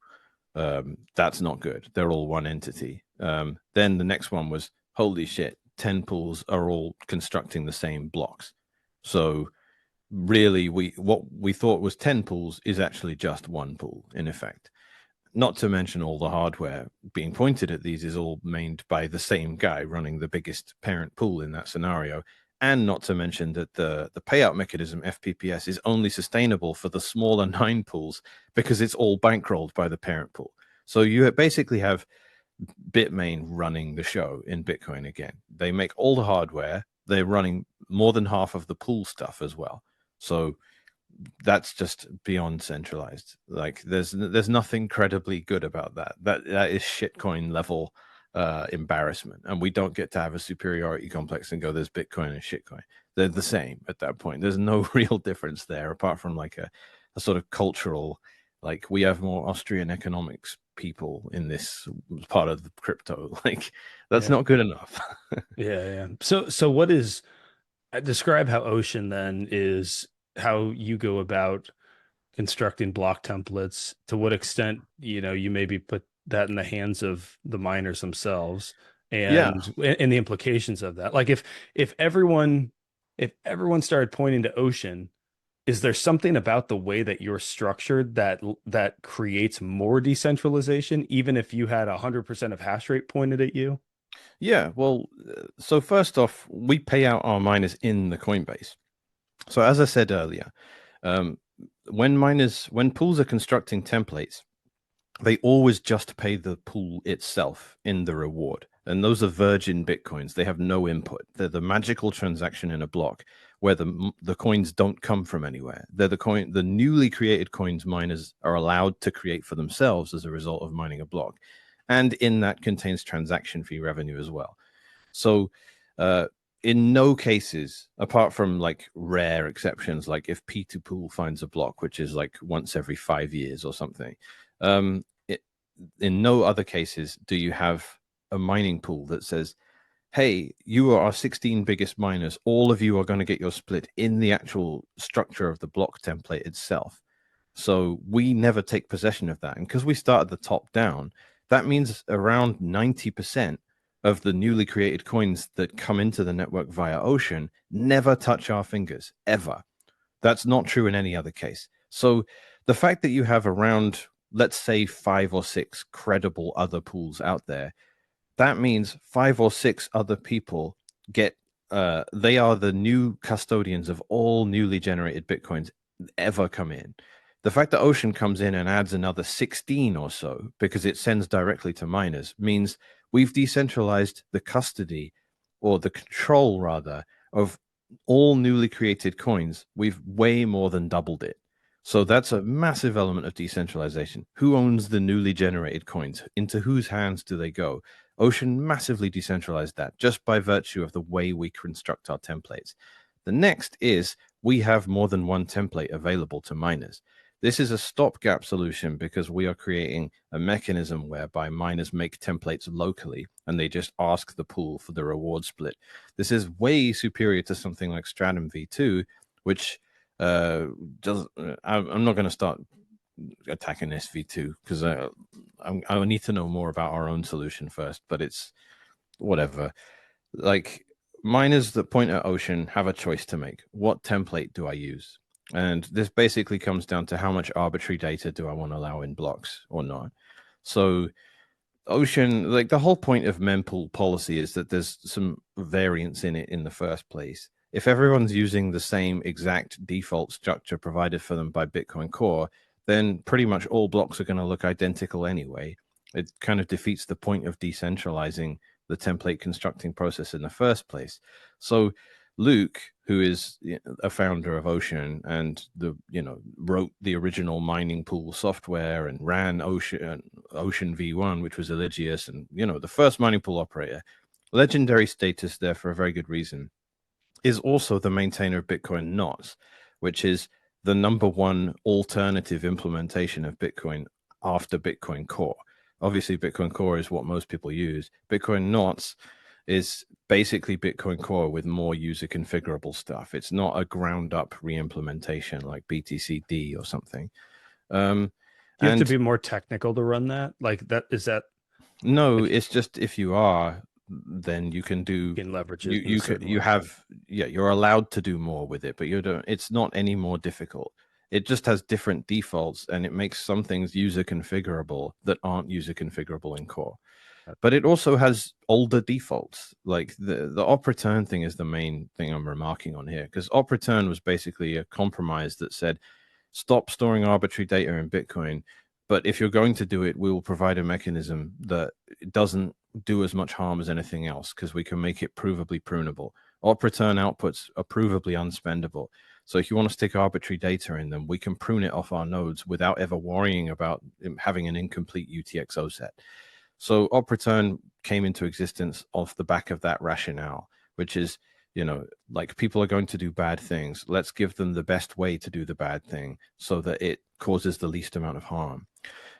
B: That's not good. They're all one entity. Then the next one was holy shit, 10 pools are all constructing the same blocks. So really what we thought was 10 pools is actually just one pool in effect. Not to mention all the hardware being pointed at these is all maintained by the same guy running the biggest parent pool in that scenario. And not to mention that the payout mechanism, FPPS, is only sustainable for the smaller 9 pools because it's all bankrolled by the parent pool. So you basically have Bitmain running the show in Bitcoin again. They make all the hardware. They're running more than half of the pool stuff as well. So that's just beyond centralized. Like there's nothing credibly good about that. That is shitcoin level embarrassment, and we don't get to have a superiority complex and go there's Bitcoin and shitcoin. They're the same at that point. There's no real difference there apart from like a sort of cultural, like we have more Austrian economics people in this part of the crypto. Like that's
A: Yeah.
B: not good enough.
A: Yeah. Yeah. So what is, describe how Ocean then is how you go about constructing block templates, to what extent, you maybe put that in the hands of the miners themselves
B: Yeah.
A: and the implications of that. Like if everyone started pointing to Ocean, is there something about the way that you're structured that creates more decentralization, even if you had 100% of hash rate pointed at you?
B: Yeah, well, so first off, we pay out our miners in the Coinbase. So as I said earlier, when pools are constructing templates, they always just pay the pool itself in the reward. And those are virgin Bitcoins. They have no input. They're the magical transaction in a block where the coins don't come from anywhere. They're the newly created coins miners are allowed to create for themselves as a result of mining a block. And in that contains transaction fee revenue as well. So uh, in no cases, apart from like rare exceptions, like if P2 pool finds a block, which is like once every 5 years or something, um, it, in no other cases do you have a mining pool that says, hey, you are our 16 biggest miners. All of you are going to get your split in the actual structure of the block template itself. So we never take possession of that. And because we start at the top down, that means around 90% of the newly created coins that come into the network via Ocean never touch our fingers, ever. That's not true in any other case. So the fact that you have around, let's say, 5 or 6 credible other pools out there, that means 5 or 6 other people get they are the new custodians of all newly generated bitcoins ever come in. The fact that Ocean comes in and adds another 16 or so because it sends directly to miners means we've decentralized the custody, or the control rather, of all newly created coins. We've way more than doubled it. So that's a massive element of decentralization. Who owns the newly generated coins? Into whose hands do they go? Ocean massively decentralized that just by virtue of the way we construct our templates. The next is we have more than one template available to miners. This is a stopgap solution because we are creating a mechanism whereby miners make templates locally and they just ask the pool for the reward split. This is way superior to something like Stratum v2, which does. I'm not going to start attacking SV2 because I need to know more about our own solution first, but it's whatever. Like, miners that point at Ocean have a choice to make. What template do I use? And this basically comes down to how much arbitrary data do I want to allow in blocks or not. So Ocean, like the whole point of mempool policy is that there's some variance in it in the first place. If everyone's using the same exact default structure provided for them by Bitcoin Core, then pretty much all blocks are going to look identical anyway. It kind of defeats the point of decentralizing the template constructing process in the first place. So Luke, who is a founder of Ocean and wrote the original mining pool software and ran Ocean V1, which was Eligius, and the first mining pool operator, legendary status there for a very good reason, is also the maintainer of Bitcoin Knots, which is the number one alternative implementation of Bitcoin after Bitcoin Core. Obviously, Bitcoin Core is what most people use. Bitcoin Knots is basically Bitcoin Core with more user configurable stuff. It's not a ground up re-implementation like BTCD or something.
A: Do you have to
B: And
A: be more technical to run that? Like that is that
B: no,
A: like
B: it's just if you are, then you can
A: you
B: do
A: can leverage
B: you
A: it in a
B: you could
A: certain
B: you
A: way?
B: have yeah, you're allowed to do more with it, but you don't, it's not any more difficult. It just has different defaults and it makes some things user configurable that aren't user configurable in core. But it also has older defaults. Like the op return thing is the main thing I'm remarking on here, because op return was basically a compromise that said stop storing arbitrary data in Bitcoin, but if you're going to do it, we will provide a mechanism that doesn't do as much harm as anything else because we can make it provably prunable. Op return outputs are provably unspendable. So if you want to stick arbitrary data in them, we can prune it off our nodes without ever worrying about having an incomplete UTXO set. So op return came into existence off the back of that rationale, which is, like people are going to do bad things. Let's give them the best way to do the bad thing so that it causes the least amount of harm.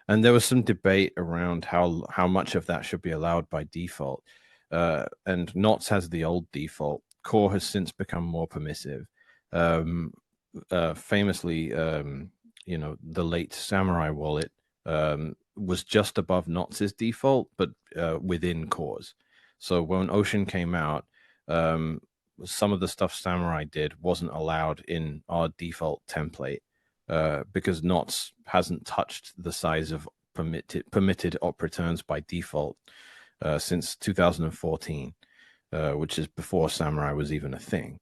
B: And there was some debate around how much of that should be allowed by default. And Knots has the old default. Core has since become more permissive. Um, Famously, the late Samurai wallet was just above Knots's default, but within Core's. So when Ocean came out, some of the stuff Samurai did wasn't allowed in our default template because Knots hasn't touched the size of permitted op returns by default since 2014, which is before Samurai was even a thing.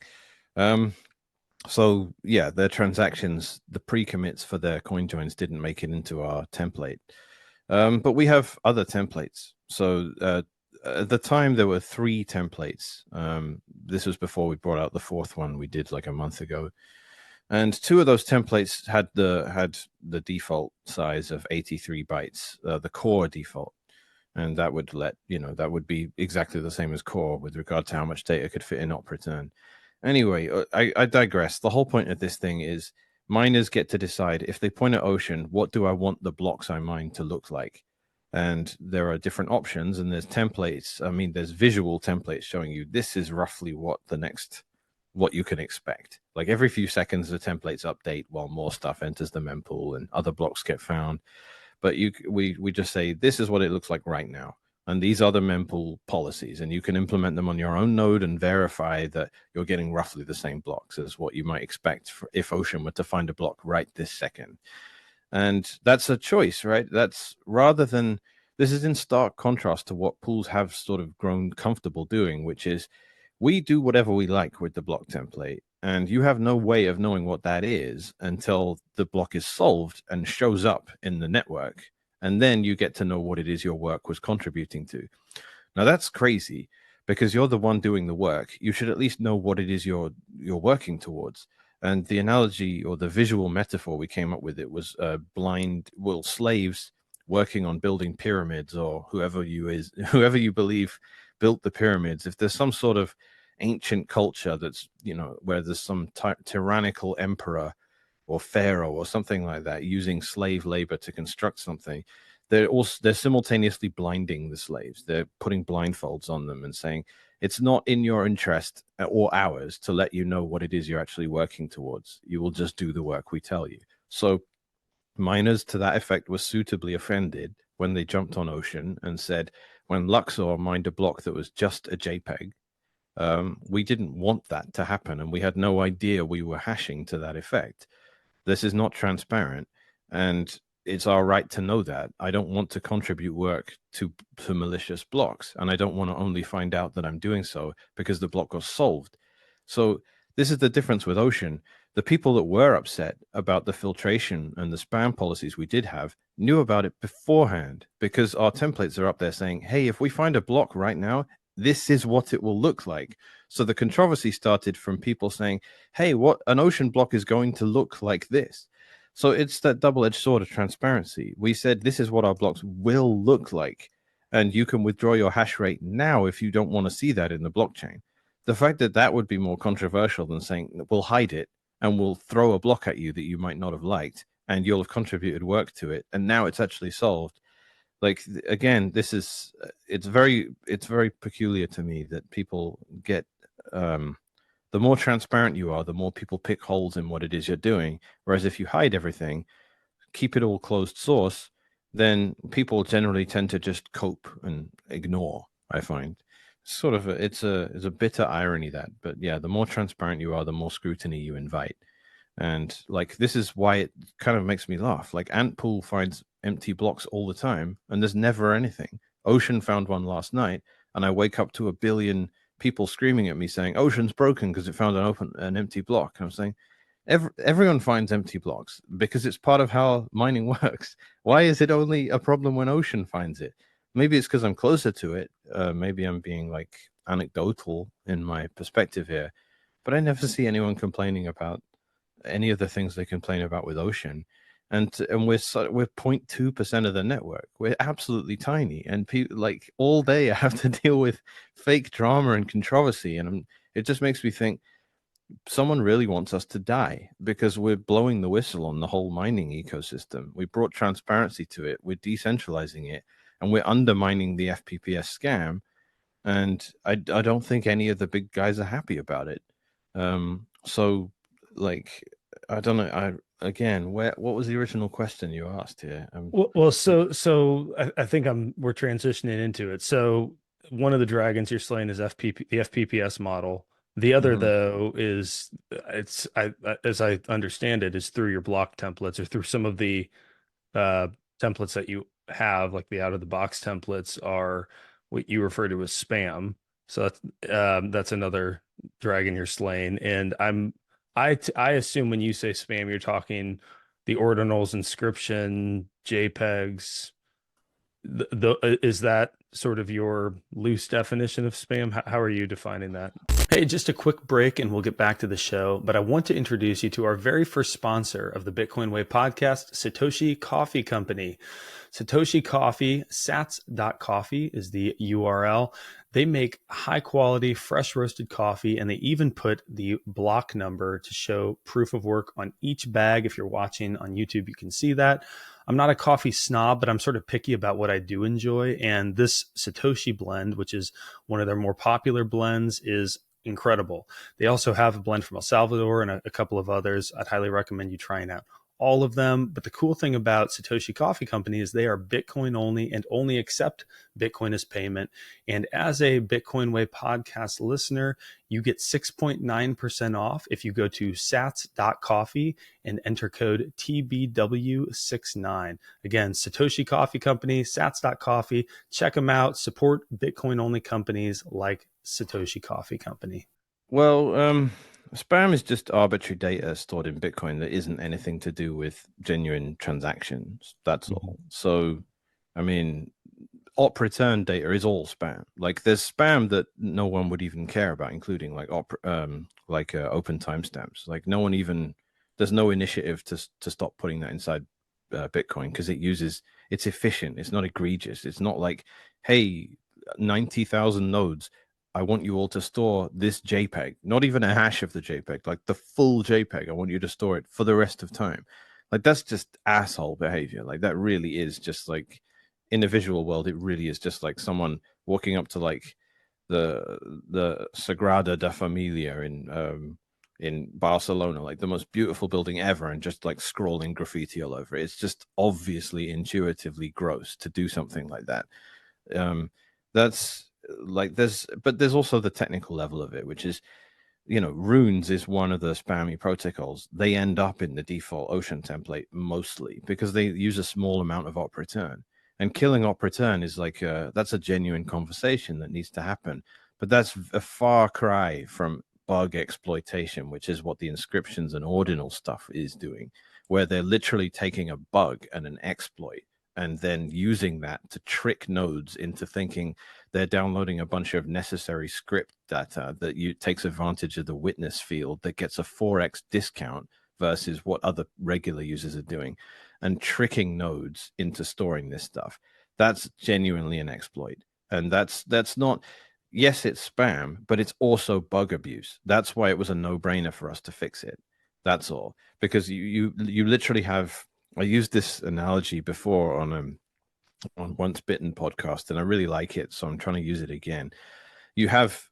B: Um, So yeah, their transactions, the pre-commits for their coin joins didn't make it into our template. But we have other templates. So at the time, there were three templates. This was before we brought out the fourth one we did like a month ago, and two of those templates had the default size of 83 bytes, the core default, and that would that would be exactly the same as core with regard to how much data could fit in op return. Anyway, I digress. The whole point of this thing is miners get to decide if they point at ocean, what do I want the blocks I mine to look like? And there are different options, and there's templates. I mean, there's visual templates showing you this is roughly what you can expect. Like every few seconds, the templates update while more stuff enters the mempool and other blocks get found. But we just say this is what it looks like right now, and these are the mempool policies, and you can implement them on your own node and verify that you're getting roughly the same blocks as what you might expect if Ocean were to find a block right this second. And that's a choice, right? That's rather than this is in stark contrast to what pools have sort of grown comfortable doing, which is we do whatever we like with the block template. And you have no way of knowing what that is until the block is solved and shows up in the network. And then you get to know what it is your work was contributing to. Now that's crazy because you're the one doing the work. You should at least know what it is you're working towards. And the analogy or the visual metaphor we came up with it was blind, well, slaves working on building pyramids, or whoever you believe built the pyramids. If there's some sort of ancient culture that's where there's some tyrannical emperor or pharaoh or something like that using slave labor to construct something, they're simultaneously blinding the slaves. They're putting blindfolds on them and saying it's not in your interest or ours to let you know what it is you're actually working towards. You will just do the work we tell you. So miners to that effect were suitably offended when they jumped on Ocean and said, when Luxor mined a block that was just a JPEG, we didn't want that to happen, and we had no idea we were hashing to that effect. This is not transparent, and it's our right to know that. I don't want to contribute work to malicious blocks, and I don't want to only find out that I'm doing so because the block was solved. So this is the difference with Ocean. The people that were upset about the filtration and the spam policies we did have knew about it beforehand because our templates are up there saying, hey, if we find a block right now, this is what it will look like. So the controversy started from people saying, hey, what an ocean block is going to look like this. So it's that double-edged sword of transparency. We said this is what our blocks will look like, and you can withdraw your hash rate now if you don't want to see that in the blockchain. The fact that that would be more controversial than saying we'll hide it and we'll throw a block at you that you might not have liked, and you'll have contributed work to it, and now it's actually solved. Like again, this is it's very peculiar to me that people get the more transparent you are, the more people pick holes in what it is you're doing. Whereas if you hide everything, keep it all closed source, then people generally tend to just cope and ignore. I find sort of it's a bitter irony that, but yeah, the more transparent you are, the more scrutiny you invite. And like this is why it kind of makes me laugh. Like Antpool finds empty blocks all the time, and there's never anything. Ocean found one last night, and I wake up to a billion people screaming at me saying Ocean's broken because it found an empty block. And I'm saying everyone finds empty blocks because it's part of how mining works. Why is it only a problem when Ocean finds it? Maybe it's because I'm closer to it. Maybe I'm being like anecdotal in my perspective here, but I never see anyone complaining about any of the things they complain about with Ocean. And we're 0.2% of the network. We're absolutely tiny, and people like all day I have to deal with fake drama and controversy, and it just makes me think someone really wants us to die because we're blowing the whistle on the whole mining ecosystem. We brought transparency to it, we're decentralizing it, and we're undermining the FPPS scam. And I don't think any of the big guys are happy about it. So like I don't know. What was the original question you asked here?
A: So I think we're transitioning into it. So one of the dragons you're slaying is the FPPS model. The other,
B: Mhm.
A: though, is as I understand it, is through your block templates or through some of the uh, templates that you have, like the out of the box templates, are what you refer to as spam. So that's another dragon you're slaying, and I assume when you say spam, you're talking the ordinals, inscription, JPEGs. Is that sort of your loose definition of spam? How are you defining that? Hey, just a quick break and we'll get back to the show. But I want to introduce you to our very first sponsor of the Bitcoin Way podcast, Satoshi Coffee Company. Satoshi Coffee, sats.coffee is the URL. They make high quality, fresh roasted coffee, and they even put the block number to show proof of work on each bag. If you're watching on YouTube, you can see that. I'm not a coffee snob, but I'm sort of picky about what I do enjoy. And this Satoshi blend, which is one of their more popular blends, is incredible. They also have a blend from El Salvador and a couple of others. I'd highly recommend you trying out all of them. But the cool thing about Satoshi Coffee Company is they are Bitcoin only and only accept Bitcoin as payment. And as a Bitcoin Way podcast listener, you get 6.9% off if you go to sats.coffee and enter code TBW69. Again, Satoshi Coffee Company, sats.coffee. Check them out. Support Bitcoin only companies like Satoshi Coffee Company.
B: Well, spam is just arbitrary data stored in Bitcoin that isn't anything to do with genuine transactions. That's all. So, I mean, op return data is all spam. Like there's spam that no one would even care about, including like open timestamps. Like no one even there's no initiative to stop putting that inside Bitcoin because it's efficient. It's not egregious. It's not like, hey, 90,000 nodes. I want you all to store this JPEG, not even a hash of the JPEG, like the full JPEG. I want you to store it for the rest of time. Like that's just asshole behavior. Like that really is just like in the visual world, it really is just like someone walking up to like the Sagrada da Familia in Barcelona, like the most beautiful building ever, and just like scrolling graffiti all over it. It's just obviously intuitively gross to do something like that. That's like there's also the technical level of it, which is runes is one of the spammy protocols. They end up in the default ocean template mostly because they use a small amount of op return. And killing op return is like that's a genuine conversation that needs to happen. But that's a far cry from bug exploitation, which is what the inscriptions and ordinal stuff is doing, where they're literally taking a bug and an exploit and then using that to trick nodes into thinking they're downloading a bunch of necessary script data that takes advantage of the witness field that gets a 4x discount versus what other regular users are doing, and tricking nodes into storing this stuff. That's genuinely an exploit. And that's not, yes, it's spam, but it's also bug abuse. That's why it was a no-brainer for us to fix it. That's all. Because you literally have, I used this analogy before on Once Bitten podcast, and I really like it, so I'm trying to use it again. You have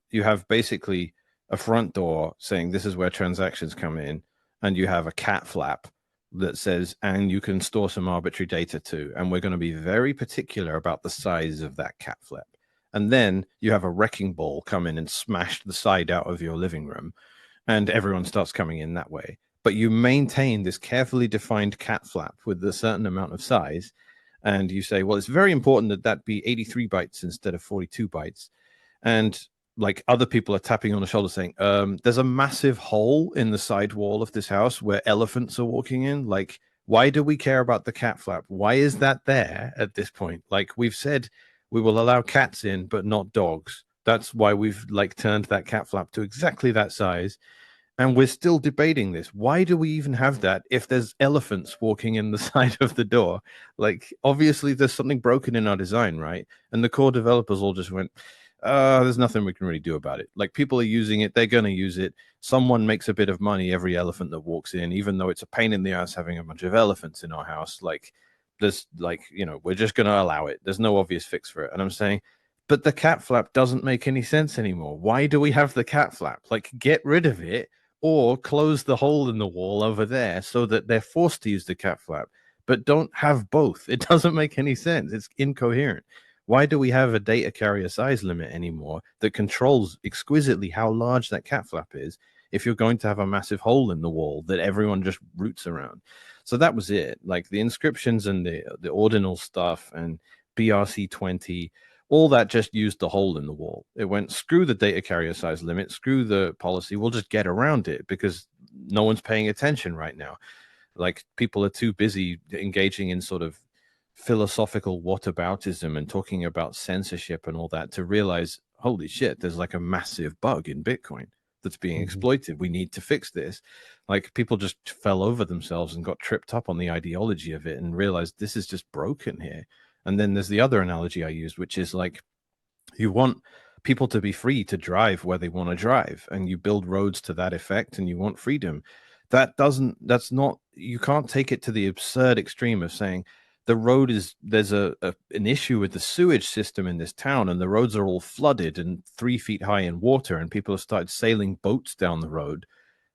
B: basically a front door saying this is where transactions come in, and you have a cat flap that says, and you can store some arbitrary data too, and we're going to be very particular about the size of that cat flap. And then you have a wrecking ball come in and smash the side out of your living room, and everyone starts coming in that way. But you maintain this carefully defined cat flap with a certain amount of size, and you say, well, it's very important that that be 83 bytes instead of 42 bytes. And like other people are tapping on the shoulder saying, there's a massive hole in the side wall of this house where elephants are walking in. Like, why do we care about the cat flap? Why is that there at this point? Like we've said, we will allow cats in, but not dogs. That's why we've like turned that cat flap to exactly that size. And we're still debating this. Why do we even have that if there's elephants walking in the side of the door? Like, obviously, there's something broken in our design, right? And the core developers all just went, there's nothing we can really do about it. Like, people are using it, they're going to use it. Someone makes a bit of money every elephant that walks in, even though it's a pain in the ass having a bunch of elephants in our house. Like, there's, like, we're just going to allow it. There's no obvious fix for it. And I'm saying, but the cat flap doesn't make any sense anymore. Why do we have the cat flap? Like, get rid of it or close the hole in the wall over there so that they're forced to use the cat flap, but don't have both. It doesn't make any sense. It's incoherent. Why do we have a data carrier size limit anymore that controls exquisitely how large that cat flap is if you're going to have a massive hole in the wall that everyone just roots around? So that was it. Like the inscriptions and the ordinal stuff and BRC20, all that just used the hole in the wall. It went, screw the data carrier size limit, screw the policy. We'll just get around it because no one's paying attention right now. Like people are too busy engaging in sort of philosophical whataboutism and talking about censorship and all that to realize, holy shit, there's like a massive bug in Bitcoin that's being
A: Mhm.
B: exploited. We need to fix this. Like people just fell over themselves and got tripped up on the ideology of it and realized this is just broken here. And then there's the other analogy I used, which is like you want people to be free to drive where they want to drive, and you build roads to that effect, and you want freedom. That's not, you can't take it to the absurd extreme of saying the road is, there's an issue with the sewage system in this town, and the roads are all flooded and 3 feet high in water, and people have started sailing boats down the road.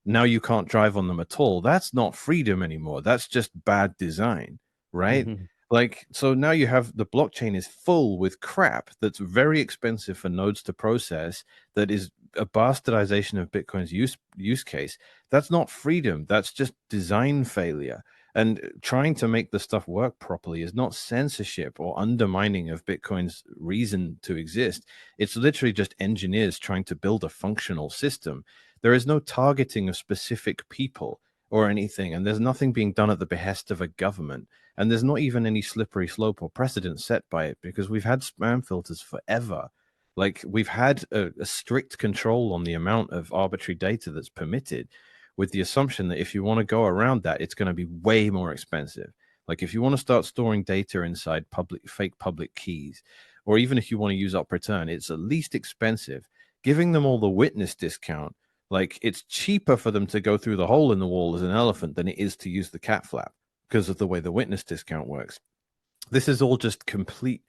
B: Now you can't drive on them at all. That's not freedom anymore. That's just bad design, right?
A: Mhm.
B: Like, so now you have the blockchain is full with crap that's very expensive for nodes to process, that is a bastardization of Bitcoin's use case. That's not freedom. That's just design failure. And trying to make the stuff work properly is not censorship or undermining of Bitcoin's reason to exist. It's literally just engineers trying to build a functional system. There is no targeting of specific people or anything, and there's nothing being done at the behest of a government. And there's not even any slippery slope or precedent set by it, because we've had spam filters forever. Like we've had a strict control on the amount of arbitrary data that's permitted, with the assumption that if you want to go around that, it's going to be way more expensive. Like if you want to start storing data inside fake public keys, or even if you want to use up return, it's at least expensive. Giving them all the witness discount, like it's cheaper for them to go through the hole in the wall as an elephant than it is to use the cat flap because of the way the witness discount works. This is all just complete,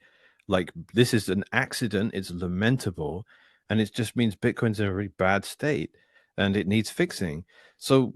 B: like this is an accident. It's lamentable, and it just means Bitcoin's in a really bad state and it needs fixing. So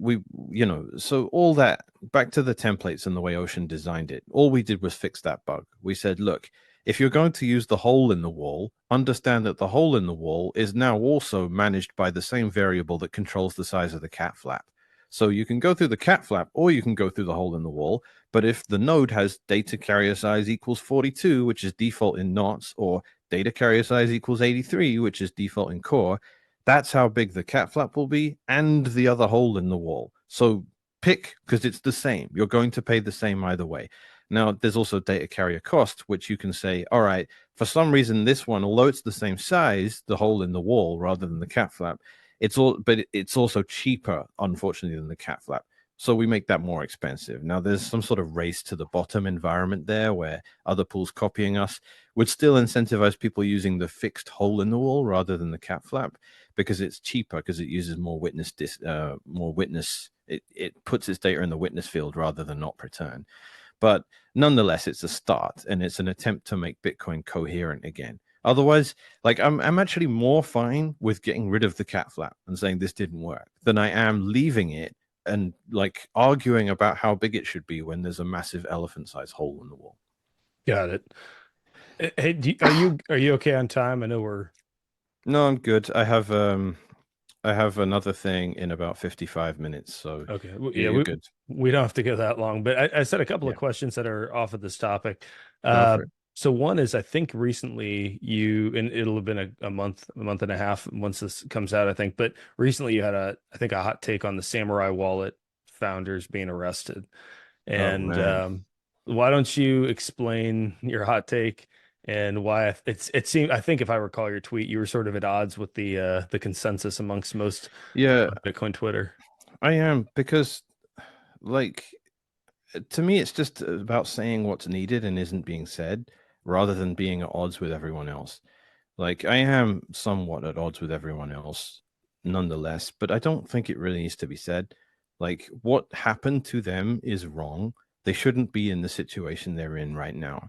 B: so all that, back to the templates and the way Ocean designed it, all we did was fix that bug. We said, look, if you're going to use the hole in the wall, understand that the hole in the wall is now also managed by the same variable that controls the size of the cat flap. So you can go through the cat flap or you can go through the hole in the wall. But if the node has data carrier size equals 42, which is default in knots, or data carrier size equals 83, which is default in core, that's how big the cat flap will be and the other hole in the wall. So pick, because it's the same. You're going to pay the same either way. Now, there's also data carrier cost, which you can say, all right, for some reason, this one, although it's the same size, the hole in the wall rather than the cat flap, but it's also cheaper, unfortunately, than the cat flap. So we make that more expensive. Now there's some sort of race to the bottom environment there where other pools copying us would still incentivize people using the fixed hole in the wall rather than the cat flap, because it's cheaper, because it uses more witness. It puts its data in the witness field rather than not return. But nonetheless, it's a start, and it's an attempt to make Bitcoin coherent again. Otherwise, like I'm actually more fine with getting rid of the cat flap and saying this didn't work than I am leaving it and like arguing about how big it should be when there's a massive elephant-sized hole in the wall.
A: Got it. Hey, are you okay on time? I know we're
B: No, I'm good. I have another thing in about 55 minutes, so
A: okay. Yeah,
B: you're good.
A: we don't have to go that long, but I said a couple of
B: Yeah,
A: questions that are off of this topic.
B: go
A: Uh,
B: for it.
A: so one is I think recently and it'll have been a month and a half once this comes out, I think, but recently you had I think a hot take on the Samurai Wallet founders being arrested.
B: Oh
A: And
B: man.
A: why don't you explain your hot take and why it seemed, I think if I recall your tweet, you were sort of at odds with the consensus amongst most
B: Yeah,
A: Bitcoin Twitter.
B: I am, because like to me it's just about saying what's needed and isn't being said rather than being at odds with everyone else. Like I am somewhat at odds with everyone else nonetheless, but I don't think it really needs to be said. Like what happened to them is wrong. They shouldn't be in the situation they're in right now.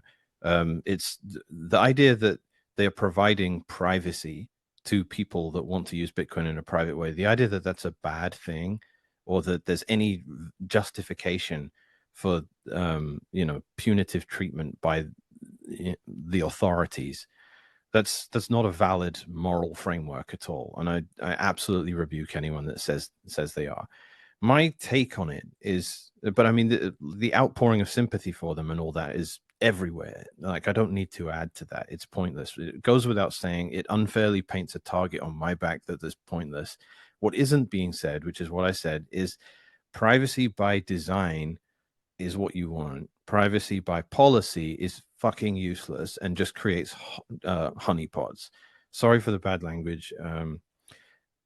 B: It's the idea that they are providing privacy to people that want to use Bitcoin in a private way. The idea that that's a bad thing, or that there's any justification for punitive treatment by the authorities, that's not a valid moral framework at all, and I absolutely rebuke anyone that says they are. My take on it is, but I mean, the outpouring of sympathy for them and all that is everywhere. Like I don't need to add to that. It's pointless. It goes without saying. It unfairly paints a target on my back that is pointless. What isn't being said, which is what I said, is privacy by design is what you want. Privacy by policy is fucking useless and just creates honeypots. Sorry for the bad language.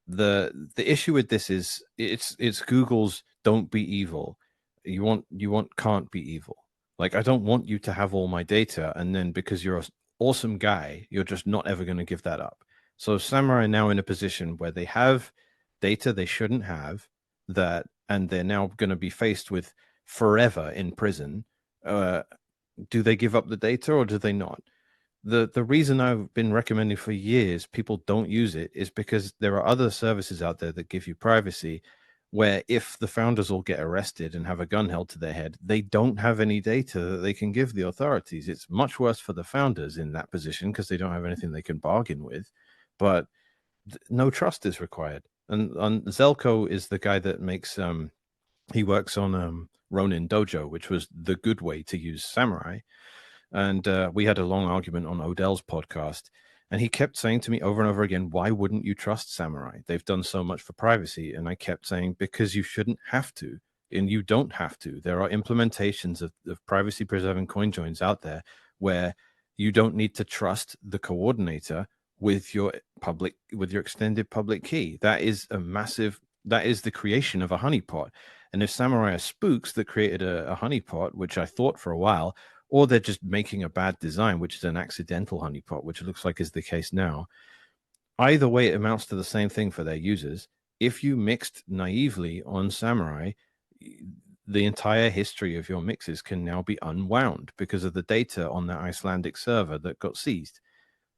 B: The issue with this is it's Google's "don't be evil." You want can't be evil. Like, I don't want you to have all my data, and then because you're an awesome guy, you're just not ever going to give that up. So Samurai are now in a position where they have data they shouldn't have, that, and they're now going to be faced with forever in prison. Uh, do they give up the data or do they not? The reason I've been recommending for years people don't use it is because there are other services out there that give you privacy, where if the founders all get arrested and have a gun held to their head, they don't have any data that they can give the authorities. It's much worse for the founders in that position because they don't have anything they can bargain with, but no trust is required. And Zelko is the guy that makes he works on Ronin Dojo, which was the good way to use Samurai. And we had a long argument on Odell's podcast. And he kept saying to me over and over again, why wouldn't you trust Samurai? They've done so much for privacy. And I kept saying, because you shouldn't have to. And you don't have to. There are implementations of privacy preserving coin joins out there where you don't need to trust the coordinator with your extended public key. That is the creation of a honeypot. And if Samurai are spooks that created a honeypot, which I thought for a while, or they're just making a bad design, which is an accidental honeypot, which looks like is the case now. Either way, it amounts to the same thing for their users. If you mixed naively on Samurai, the entire history of your mixes can now be unwound because of the data on that Icelandic server that got seized.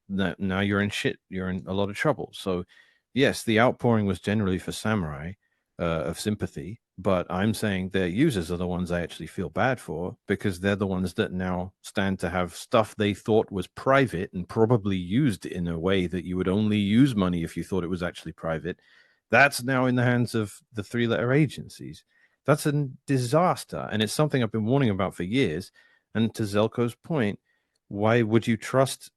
B: Now you're in shit. You're in a lot of trouble. So, yes, the outpouring was generally for Samurai of sympathy, but I'm saying their users are the ones I actually feel bad for because they're the ones that now stand to have stuff they thought was private and probably used in a way that you would only use money if you thought it was actually private. That's now in the hands of the three-letter agencies. That's a disaster, and it's something I've been warning about for years. And to Zelko's point, why wouldn't you trust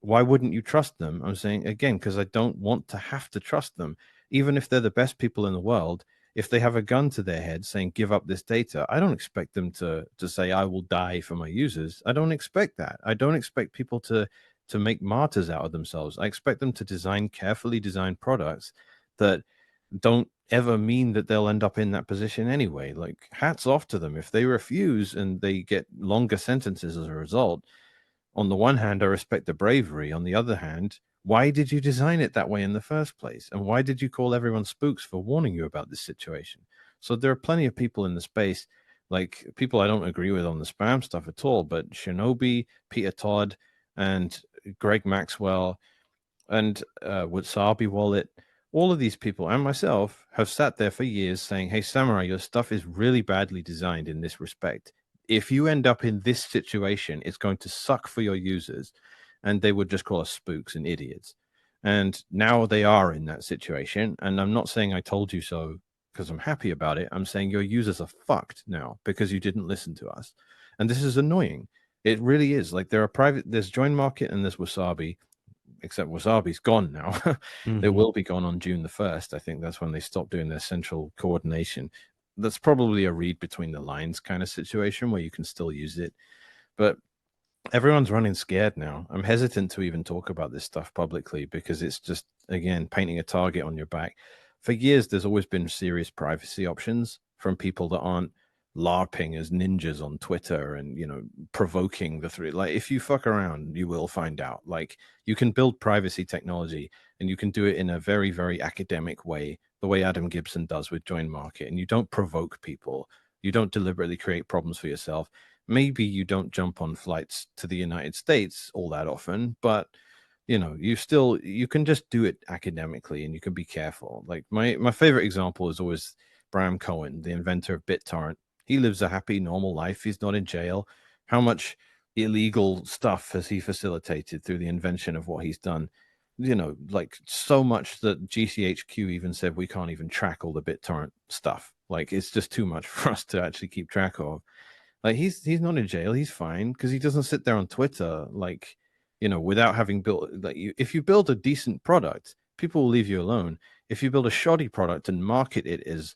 B: them? I'm saying again because I don't want to have to trust them, even if they're the best people in the world. If they have a gun to their head saying give up this data, I don't expect them to say I will die for my users. I don't expect that. I don't expect people to make martyrs out of themselves. I expect them to design carefully designed products that don't ever mean that they'll end up in that position anyway. Like, hats off to them. If they refuse and they get longer sentences as a result, on the one hand, I respect the bravery. On the other hand, why did you design it that way in the first place? And why did you call everyone spooks for warning you about this situation? So there are plenty of people in the space, like people I don't agree with on the spam stuff at all, but Shinobi, Peter Todd, and Greg Maxwell, and Wasabi Wallet, all of these people and myself have sat there for years saying, hey, Samurai, your stuff is really badly designed in this respect. If you end up in this situation, it's going to suck for your users. And they would just call us spooks and idiots. And now they are in that situation. And I'm not saying I told you so because I'm happy about it. I'm saying your users are fucked now because you didn't listen to us. And this is annoying. It really is. Like, there's Join Market and there's Wasabi, except Wasabi's gone now. It
A: Mm-hmm.
B: will be gone on June the 1st. I think that's when they stop doing their central coordination. That's probably a read between the lines kind of situation where you can still use it. But everyone's running scared now. I'm hesitant to even talk about this stuff publicly because it's just, again, painting a target on your back. For years, there's always been serious privacy options from people that aren't LARPing as ninjas on Twitter and, provoking the three. Like, if you fuck around, you will find out. Like, you can build privacy technology and you can do it in a very, very academic way, the way Adam Gibson does with Join Market. And you don't provoke people. You don't deliberately create problems for yourself. Maybe you don't jump on flights to the United States all that often, but you can just do it academically and you can be careful. Like, my favorite example is always Bram Cohen, the inventor of BitTorrent. He lives a happy, normal life. He's not in jail. How much illegal stuff has he facilitated through the invention of what he's done? Like, so much that GCHQ even said we can't even track all the BitTorrent stuff. Like, it's just too much for us to actually keep track of. Like, he's not in jail. He's fine because he doesn't sit there on Twitter without having built, like, if you build a decent product, people will leave you alone. If you build a shoddy product and market it as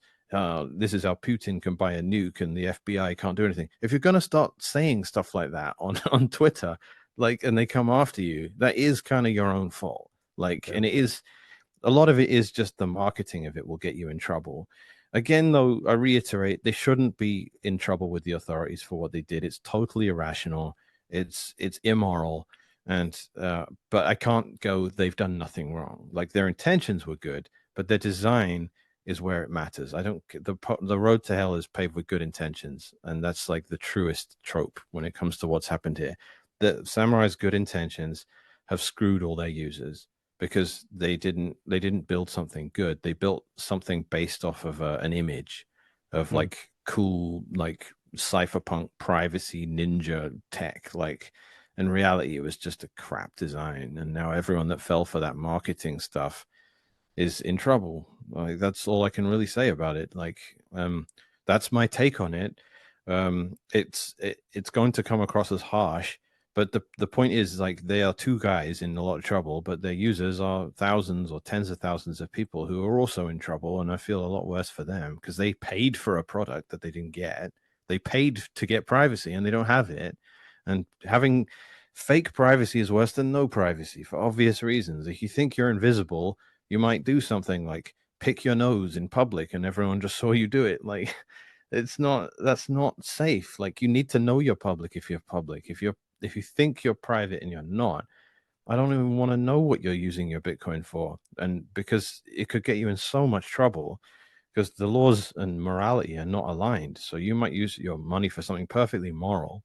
B: this is how Putin can buy a nuke and the FBI can't do anything. If you're going to start saying stuff like that on on Twitter, like, and they come after you, that is kind of your own fault. Like,
A: Yeah.
B: and it is a lot of it is just the marketing of it will get you in trouble. Again, though, I reiterate, they shouldn't be in trouble with the authorities for what they did. It's totally irrational. It's immoral, and but I can't go. They've done nothing wrong. Like their intentions were good, but their design is where it matters. I don't. The road to hell is paved with good intentions, and that's like the truest trope when it comes to what's happened here. The samurai's good intentions have screwed all their users because they didn't build something good. They built something based off of an image of
A: Hmm.
B: like cool like cypherpunk privacy ninja tech. Like in reality, it was just a crap design, and now everyone that fell for that marketing stuff is in trouble. Like that's all I can really say about it. Like that's my take on it. It's going to come across as harsh, but the point is like they are two guys in a lot of trouble, but their users are thousands or tens of thousands of people who are also in trouble, and I feel a lot worse for them because they paid for a product that they didn't get. They paid to get privacy and they don't have it. And having fake privacy is worse than no privacy for obvious reasons. If you think you're invisible, you might do something like pick your nose in public and everyone just saw you do it. Like that's not safe. Like you need to know you're public if you're public. If you think you're private and you're not, I don't even want to know what you're using your Bitcoin for. And because it could get you in so much trouble because the laws and morality are not aligned. So you might use your money for something perfectly moral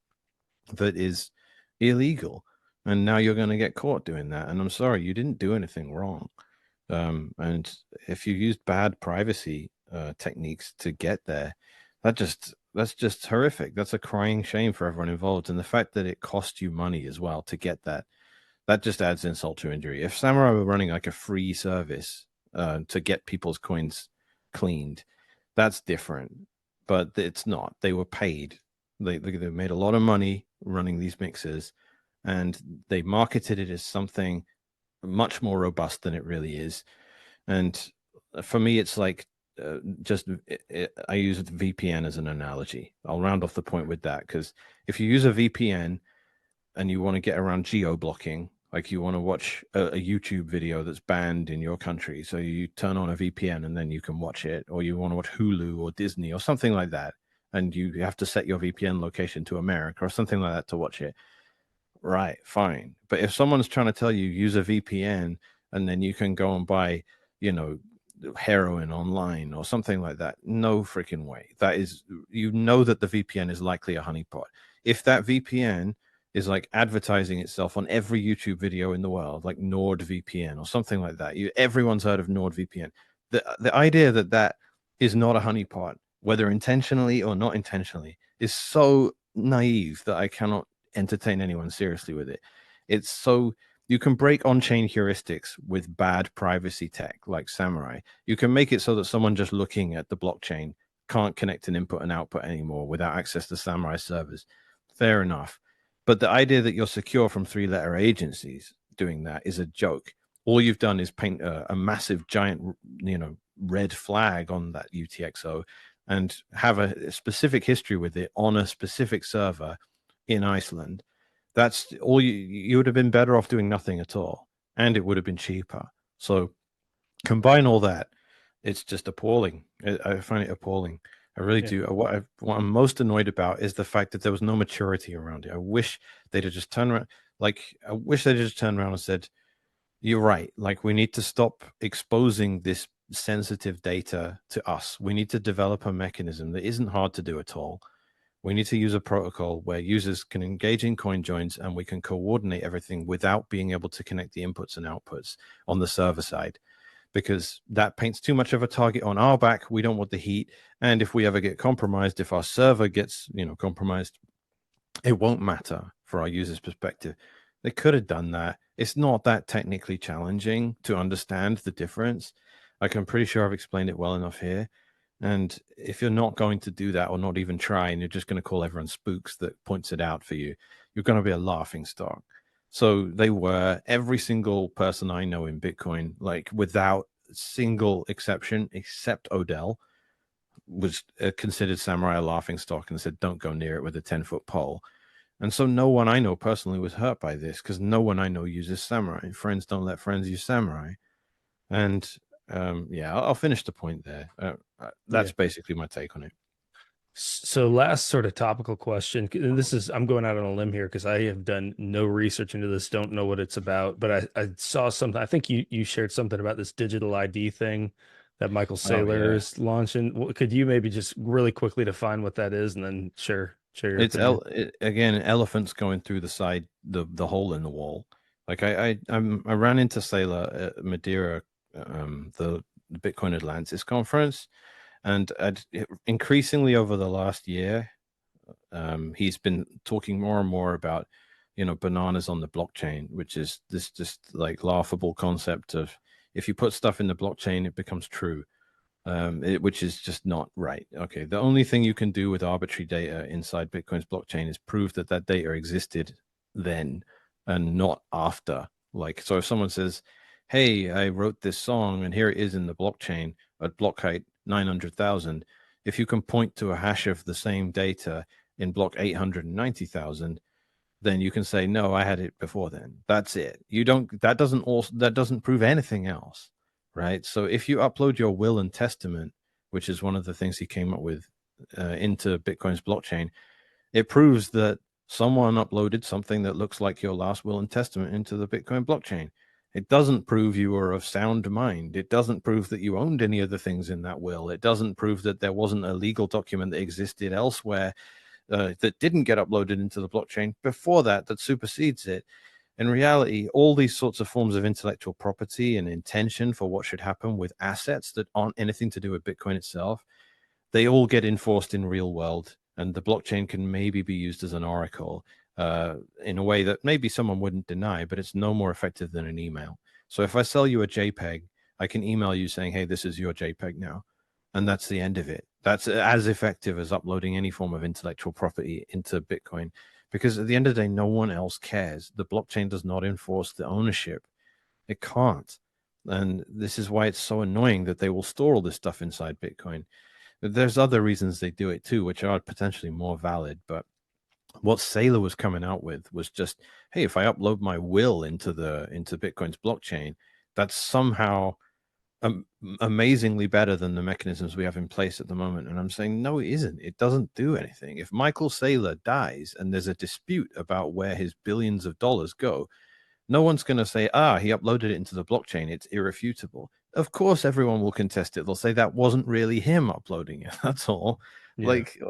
B: that is illegal. And now you're going to get caught doing that. And I'm sorry, you didn't do anything wrong. And if you used bad privacy techniques to get there, that's just horrific. That's a crying shame for everyone involved. And the fact that it cost you money as well to get that, that just adds insult to injury. If Samurai were running like a free service to get people's coins cleaned, that's different. But it's not. They were paid. They made a lot of money running these mixers, and they marketed it as something much more robust than it really is. And for me, it's like I use VPN as an analogy. I'll round off the point with that because if you use a VPN and you want to get around geo blocking, like you want to watch a YouTube video that's banned in your country, so you turn on a VPN and then you can watch it, or you want to watch Hulu or Disney or something like that, and you have to set your VPN location to America or something like that to watch it. Right, fine. But if someone's trying to tell you use a VPN and then you can go and buy, you know, heroin online or something like that, no freaking way. That is, you know, that the VPN is likely a honeypot. If that VPN is like advertising itself on every YouTube video in the world, like NordVPN or something like that, everyone's heard of NordVPN. The idea that that is not a honeypot, whether intentionally or not intentionally, is so naive that I cannot entertain anyone seriously with it. It's so you can break on-chain heuristics with bad privacy tech like Samurai. You can make it so that someone just looking at the blockchain can't connect an input and output anymore without access to Samurai servers. Fair enough. But the idea that you're secure from three-letter agencies doing that is a joke. All you've done is paint a massive giant, red flag on that UTXO and have a specific history with it on a specific server in Iceland. That's all you would have been better off doing nothing at all, and it would have been cheaper. So combine all that, it's just appalling. I find it appalling. I really
A: Yeah.
B: do. What I'm most annoyed about is the fact that there was no maturity around it. I wish they'd have just turned around. Like I wish they'd just turned around and said, "You're right. Like we need to stop exposing this sensitive data to us. We need to develop a mechanism that isn't hard to do at all. We need to use a protocol where users can engage in coin joins and we can coordinate everything without being able to connect the inputs and outputs on the server side because that paints too much of a target on our back. We don't want the heat. And if we ever get compromised, if our server gets, compromised, it won't matter for our users' perspective. They could have done that. It's not that technically challenging to understand the difference. Like I'm pretty sure I've explained it well enough here. And if you're not going to do that or not even try, and you're just going to call everyone spooks that points it out for you, you're going to be a laughing stock. So they were every single person I know in Bitcoin, like without single exception, except Odell, was considered samurai a laughing stock and said, "Don't go near it with a 10-foot pole." And so no one I know personally was hurt by this because no one I know uses samurai. Friends don't let friends use samurai. And yeah, I'll finish the point there.
A: Yeah.
B: That's basically my take on it.
A: So last sort of topical question, and this is I'm going out on a limb here because I have done no research into this, don't know what it's about, but I saw something. I think you shared something about this digital ID thing that Michael
B: Oh
A: Saylor
B: yeah,
A: is launching. Could you maybe just really quickly define what that is and then share your opinion?
B: again elephants going through the side the hole in the wall. Like I ran into Sailor at Madeira, the Bitcoin Atlantis conference, and increasingly over the last year, he's been talking more and more about, bananas on the blockchain, which is this just like laughable concept of if you put stuff in the blockchain, it becomes true, which is just not right. Okay, the only thing you can do with arbitrary data inside Bitcoin's blockchain is prove that that data existed then and not after. Like, so if someone says, "Hey, I wrote this song and here it is in the blockchain at block height 900,000," if you can point to a hash of the same data in block 890,000, then you can say, no, I had it before then. That's it. You don't, that doesn't prove anything else, right? So if you upload your will and testament, which is one of the things he came up with, into Bitcoin's blockchain, it proves that someone uploaded something that looks like your last will and testament into the Bitcoin blockchain. It doesn't prove you are of sound mind. It doesn't prove that you owned any of the things in that will. It doesn't prove that there wasn't a legal document that existed elsewhere, that didn't get uploaded into the blockchain before that supersedes it. In reality, all these sorts of forms of intellectual property and intention for what should happen with assets that aren't anything to do with Bitcoin itself, they all get enforced in real world. And the blockchain can maybe be used as an oracle, in a way that maybe someone wouldn't deny, but it's no more effective than an email. So if I sell you a JPEG, I can email you saying, "Hey, this is your JPEG now." And that's the end of it. That's as effective as uploading any form of intellectual property into Bitcoin, because at the end of the day, no one else cares. The blockchain does not enforce the ownership. It can't. And this is why it's so annoying that they will store all this stuff inside Bitcoin. There's other reasons they do it too, which are potentially more valid. But what Saylor was coming out with was just, hey, if I upload my will into Bitcoin's blockchain, that's somehow amazingly better than the mechanisms we have in place at the moment. And I'm saying, no, it isn't. It doesn't do anything. If Michael Saylor dies and there's a dispute about where his billions of dollars go, no one's going to say, he uploaded it into the blockchain. It's irrefutable. Of course, everyone will contest it. They'll say that wasn't really him uploading it. That's all.
A: Yeah.
B: Like,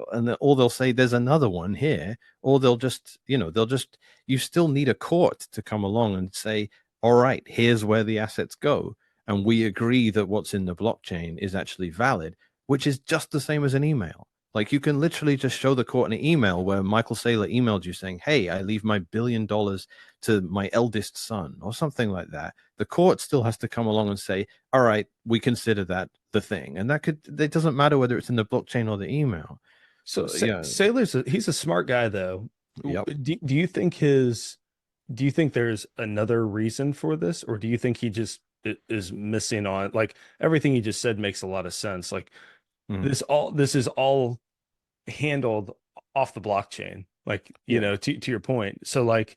B: or they'll say there's another one here, or you still need a court to come along and say, all right, here's where the assets go. And we agree that what's in the blockchain is actually valid, which is just the same as an email. Like, you can literally just show the court an email where Michael Saylor emailed you saying, "Hey, I leave my $1 billion to my eldest son," or something like that. The court still has to come along and say, "All right, we consider that the thing," and it doesn't matter whether it's in the blockchain or the email.
A: So
B: So yeah,
A: He's a smart guy though.
B: yep.
A: Do you think do you think there's another reason for this, or do you think he just is missing on like everything he just said makes a lot of sense? Like
B: Mhm.
A: this is all handled off the blockchain, like
B: Yeah.
A: to your point. So like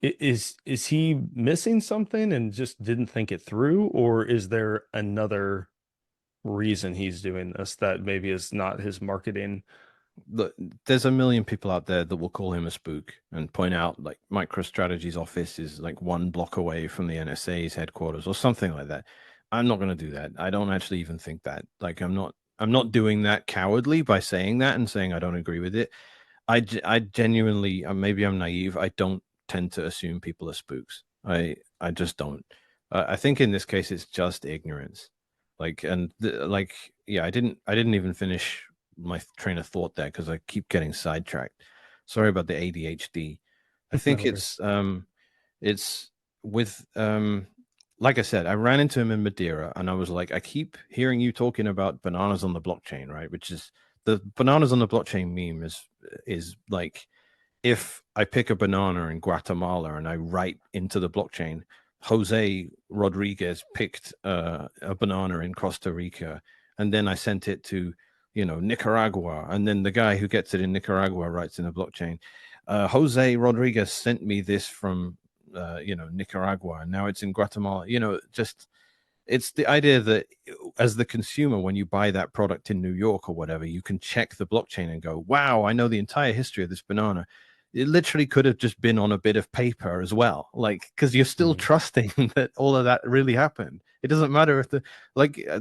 A: is he missing something and just didn't think it through, or is there another reason he's doing this that maybe is not his marketing?
B: Look, there's a million people out there that will call him a spook and point out like MicroStrategy's office is like 1 block away from the NSA's headquarters or something like that. I'm not going to do that. I don't actually even think that. Like, I'm not doing that cowardly by saying that and saying I don't agree with it. I genuinely, maybe I'm naive. I don't tend to assume people are spooks. I just don't. I think in this case it's just ignorance. Like, like, yeah, I didn't even finish my train of thought there because I keep getting sidetracked. Sorry about the ADHD. I
A: No
B: think
A: worries.
B: it's with, like I said, I ran into him in Madeira and I was like, I keep hearing you talking about bananas on the blockchain, right? Which is the bananas on the blockchain meme is like, if I pick a banana in Guatemala and I write into the blockchain, Jose Rodriguez picked a banana in Costa Rica, and then I sent it to, Nicaragua, and then the guy who gets it in Nicaragua writes in the blockchain, Jose Rodriguez sent me this from, Nicaragua, and now it's in Guatemala. Just it's the idea that as the consumer, when you buy that product in New York or whatever, you can check the blockchain and go, wow, I know the entire history of this banana. It literally could have just been on a bit of paper as well, like, because you're still
A: Mhm.
B: trusting that all of that really happened. It doesn't matter if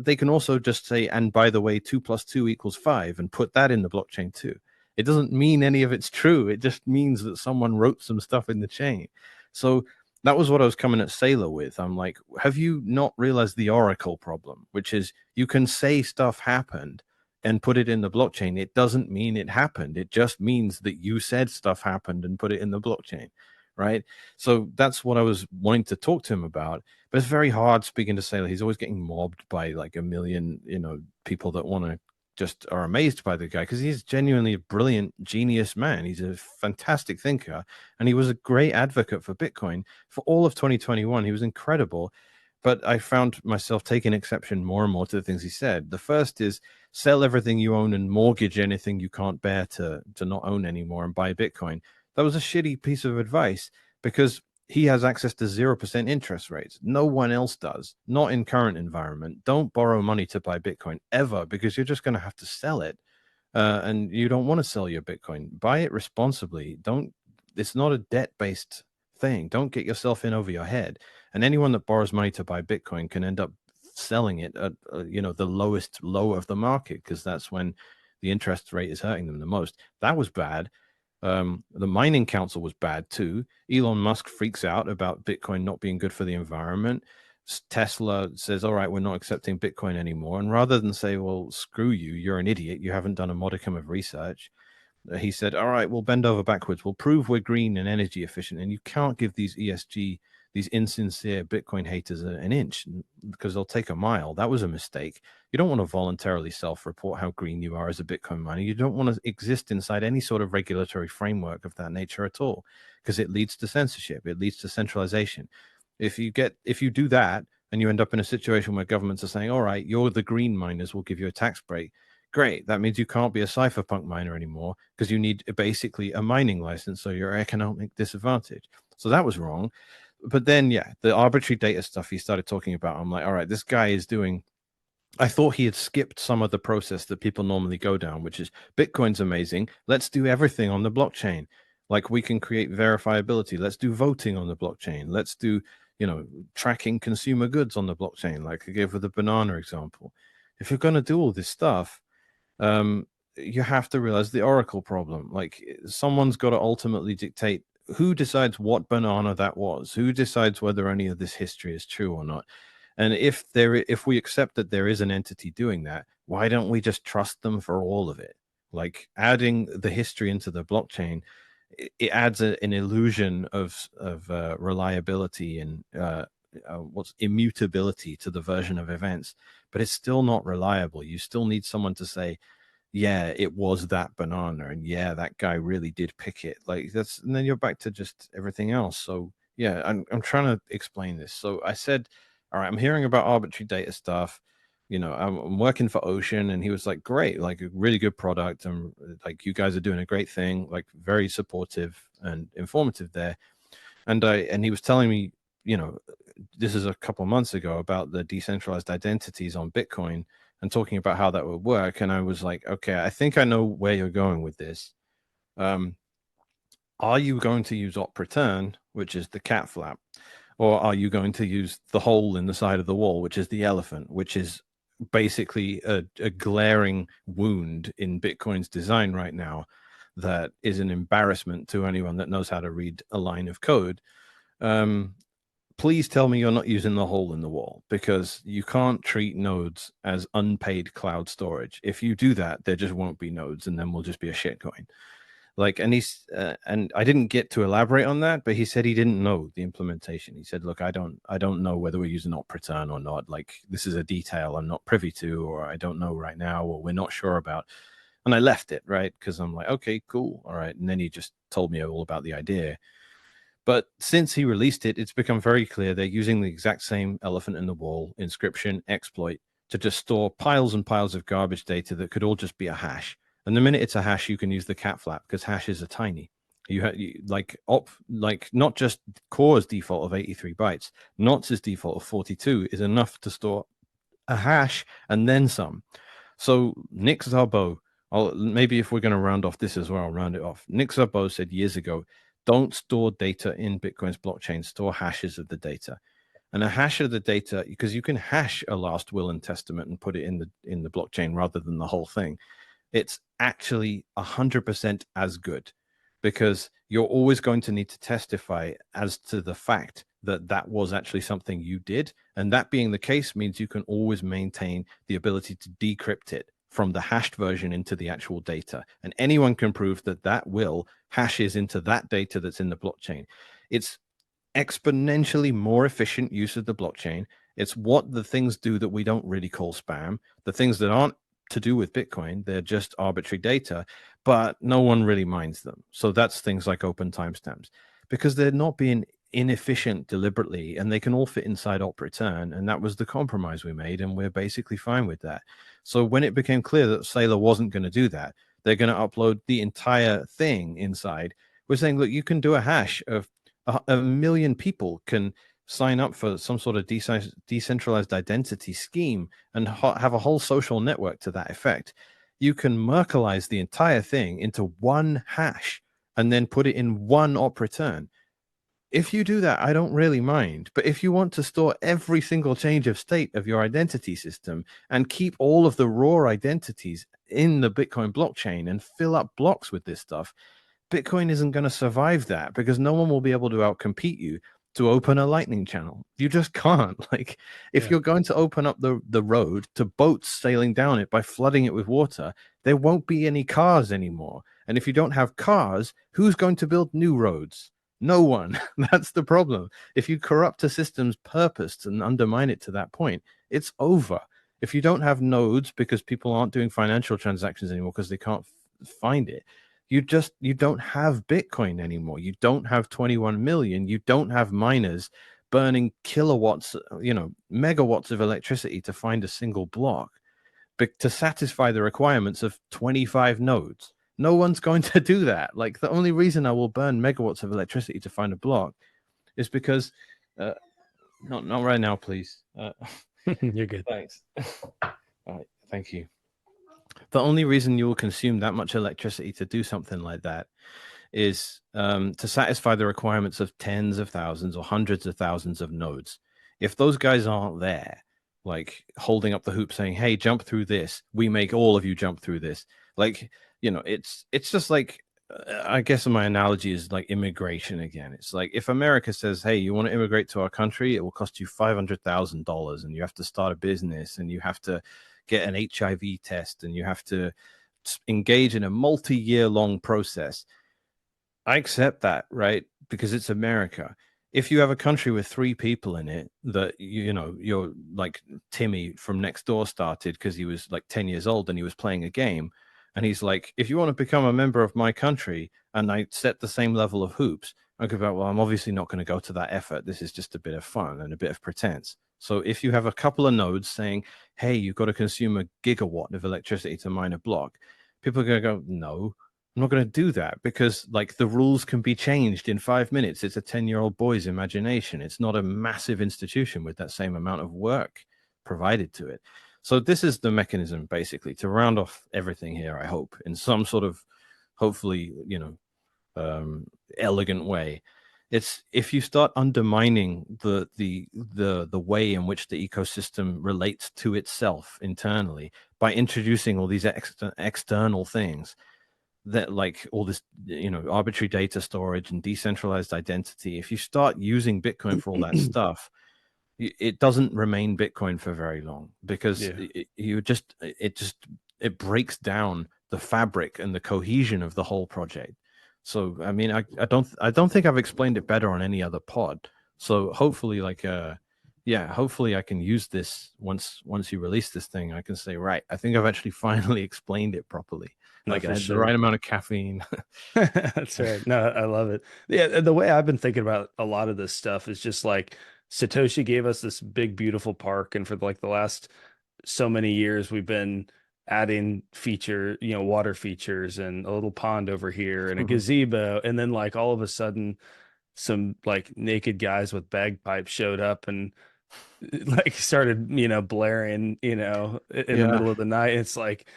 B: they can also just say, and by the way, 2 + 2 = 5, and put that in the blockchain too. It doesn't mean any of it's true. It just means that someone wrote some stuff in the chain. So that was what I was coming at Sailor with. I'm like, have you not realized the Oracle problem, which is you can say stuff happened and put it in the blockchain. It doesn't mean it happened. It just means that you said stuff happened and put it in the blockchain, right? So that's what I was wanting to talk to him about. But it's very hard speaking to Sailor. He's always getting mobbed by like a million, people that want to just are amazed by the guy because he's genuinely a brilliant genius man. He's a fantastic thinker and he was a great advocate for Bitcoin for all of 2021. He was incredible. But I found myself taking exception more and more to the things he said. The first is sell everything you own and mortgage anything you can't bear to not own anymore and buy Bitcoin. That was a shitty piece of advice because he has access to 0% interest rates. No one else does, not in current environment. Don't borrow money to buy Bitcoin ever because you're just going to have to sell it. And you don't want to sell your Bitcoin. Buy it responsibly. Don't, it's not a debt based thing. Don't get yourself in over your head. And anyone that borrows money to buy Bitcoin can end up selling it at, the lowest low of the market because that's when the interest rate is hurting them the most. That was bad. The mining council was bad too. Elon Musk freaks out about Bitcoin not being good for the environment. Tesla says, all right, we're not accepting Bitcoin anymore. And rather than say, well, screw you, you're an idiot, you haven't done a modicum of research, he said, all right, we'll bend over backwards. We'll prove we're green and energy efficient. And you can't give these ESG, these insincere Bitcoin haters an inch because they'll take a mile. That was a mistake. You don't want to voluntarily self-report how green you are as a Bitcoin miner. You don't want to exist inside any sort of regulatory framework of that nature at all because it leads to censorship. It leads to centralization. If you do that and you end up in a situation where governments are saying, all right, you're the green miners, we'll give you a tax break. Great. That means you can't be a cypherpunk miner anymore because you need basically a mining license. So you're economic disadvantage. So that was wrong. But then, yeah, the arbitrary data stuff he started talking about, I'm like, all right, this guy is doing. I thought he had skipped some of the process that people normally go down, which is Bitcoin's amazing. Let's do everything on the blockchain. Like we can create verifiability. Let's do voting on the blockchain. Let's do, tracking consumer goods on the blockchain, like I gave with the banana example. If you're going to do all this stuff, you have to realize the Oracle problem. Like someone's got to ultimately dictate who decides what banana that was, who decides whether any of this history is true or not. And if we accept that there is an entity doing that, why don't we just trust them for all of it? Like adding the history into the blockchain, it adds an illusion of reliability and what's immutability to the version of events, but it's still not reliable. You still need someone to say, yeah, it was that banana, and yeah, that guy really did pick it. Like that's, and then you're back to just everything else. So yeah, I'm trying to explain this. So I said, all right, I'm hearing about arbitrary data stuff. I'm working for Ocean, and he was like, great, like a really good product, and like you guys are doing a great thing, like very supportive and informative there. And he was telling me, you know, this is a couple of months ago about the decentralized identities on Bitcoin and talking about how that would work. And I was like, okay, I think I know where you're going with this. Um, are you going to use op return, which is the cat flap, or are you going to use the hole in the side of the wall, which is the elephant, which is basically a glaring wound in Bitcoin's design right now that is an embarrassment to anyone that knows how to read a line of code. Um, please tell me you're not using the hole in the wall because you can't treat nodes as unpaid cloud storage. If you do that, there just won't be nodes, and then we'll just be a shitcoin. Like, and I didn't get to elaborate on that, but he said he didn't know the implementation. He said, "Look, I don't know whether we're using op return or not. Like, this is a detail I'm not privy to, or I don't know right now, or we're not sure about." And I left it right because I'm like, okay, cool, all right. And then he just told me all about the idea. But since he released it, it's become very clear they're using the exact same elephant in the wall encryption exploit to just store piles and piles of garbage data that could all just be a hash. And the minute it's a hash, you can use the cat flap because hashes are tiny. Like not just core's default of 83 bytes, Knotz's default of 42 is enough to store a hash and then some. So Nick Szabo, maybe if we're going to round off this as well, I'll round it off. Nick Szabo said years ago, don't store data in Bitcoin's blockchain, store hashes of the data. And a hash of the data, because you can hash a last will and testament and put it in the blockchain rather than the whole thing. It's actually 100% as good because you're always going to need to testify as to the fact that that was actually something you did. And that being the case means you can always maintain the ability to decrypt it from the hashed version into the actual data. And anyone can prove that that will hashes into that data that's in the blockchain. It's exponentially more efficient use of the blockchain. It's what the things do that we don't really call spam, the things that aren't to do with Bitcoin, they're just arbitrary data, but no one really minds them. So that's things like open timestamps because they're not being inefficient deliberately and they can all fit inside op return. And that was the compromise we made. And we're basically fine with that. So when it became clear that Sailor wasn't going to do that, they're going to upload the entire thing inside. We're saying, look, you can do a hash of a million people can sign up for some sort of decentralized identity scheme and have a whole social network to that effect. You can Merkelize the entire thing into one hash and then put it in one op return. If you do that, I don't really mind. But if you want to store every single change of state of your identity system and keep all of the raw identities in the Bitcoin blockchain and fill up blocks with this stuff, Bitcoin isn't going to survive that because no one will be able to outcompete you to open a lightning channel. You just can't. Like, if
A: Yeah.
B: you're going to open up the road to boats sailing down it by flooding it with water, there won't be any cars anymore. And if you don't have cars, who's going to build new roads? No one. That's the problem. If you corrupt a system's purpose and undermine it to that point, it's over. If you don't have nodes because people aren't doing financial transactions anymore because they can't find it, you don't have Bitcoin anymore. You don't have 21 million. You don't have miners burning kilowatts, megawatts of electricity to find a single block to satisfy the requirements of 25 nodes. No one's going to do that. Like, the only reason I will burn megawatts of electricity to find a block is because uh, not right now, please.
A: You're good.
B: Thanks. All right, thank you. The only reason you will consume that much electricity to do something like that is to satisfy the requirements of tens of thousands or hundreds of thousands of nodes. If those guys aren't there, like holding up the hoop saying, hey, jump through this, we make all of you jump through this. Like, it's just like, I guess my analogy is like immigration again. It's like if America says, hey, you want to immigrate to our country, it will cost you $500,000 and you have to start a business and you have to get an HIV test and you have to engage in a multi-year long process. I accept that, right? Because it's America. If you have a country with 3 people in it that, you're like Timmy from next door started because he was like 10 years old and he was playing a game. And he's like, if you want to become a member of my country and I set the same level of hoops, I go, well, I'm obviously not going to go to that effort. This is just a bit of fun and a bit of pretense. So if you have a couple of nodes saying, hey, you've got to consume a gigawatt of electricity to mine a block, people are going to go, no, I'm not going to do that because like the rules can be changed in 5 minutes. It's a 10-year-old boy's imagination. It's not a massive institution with that same amount of work provided to it. So this is the mechanism basically to round off everything here, I hope, in some sort of hopefully, elegant way. It's if you start undermining the way in which the ecosystem relates to itself internally by introducing all these external things that like all this arbitrary data storage and decentralized identity, if you start using Bitcoin for all that stuff, it doesn't remain Bitcoin for very long because
A: Yeah.
B: it breaks down the fabric and the cohesion of the whole project. So I mean, I don't think I've explained it better on any other pod. So hopefully, like yeah, hopefully I can use this once you release this thing. I can say, right, I think I've actually finally explained it properly.
A: No,
B: Like it
A: for
B: had the
A: sure.
B: right amount of caffeine.
A: That's right. No, I love it. Yeah, the way I've been thinking about a lot of this stuff is just like Satoshi gave us this big, beautiful park, and for like the last so many years, we've been adding water features and a little pond over here and a gazebo, and then like all of a sudden, some like naked guys with bagpipes showed up and like started, blaring, in the
B: Yeah.
A: middle of the night. It's like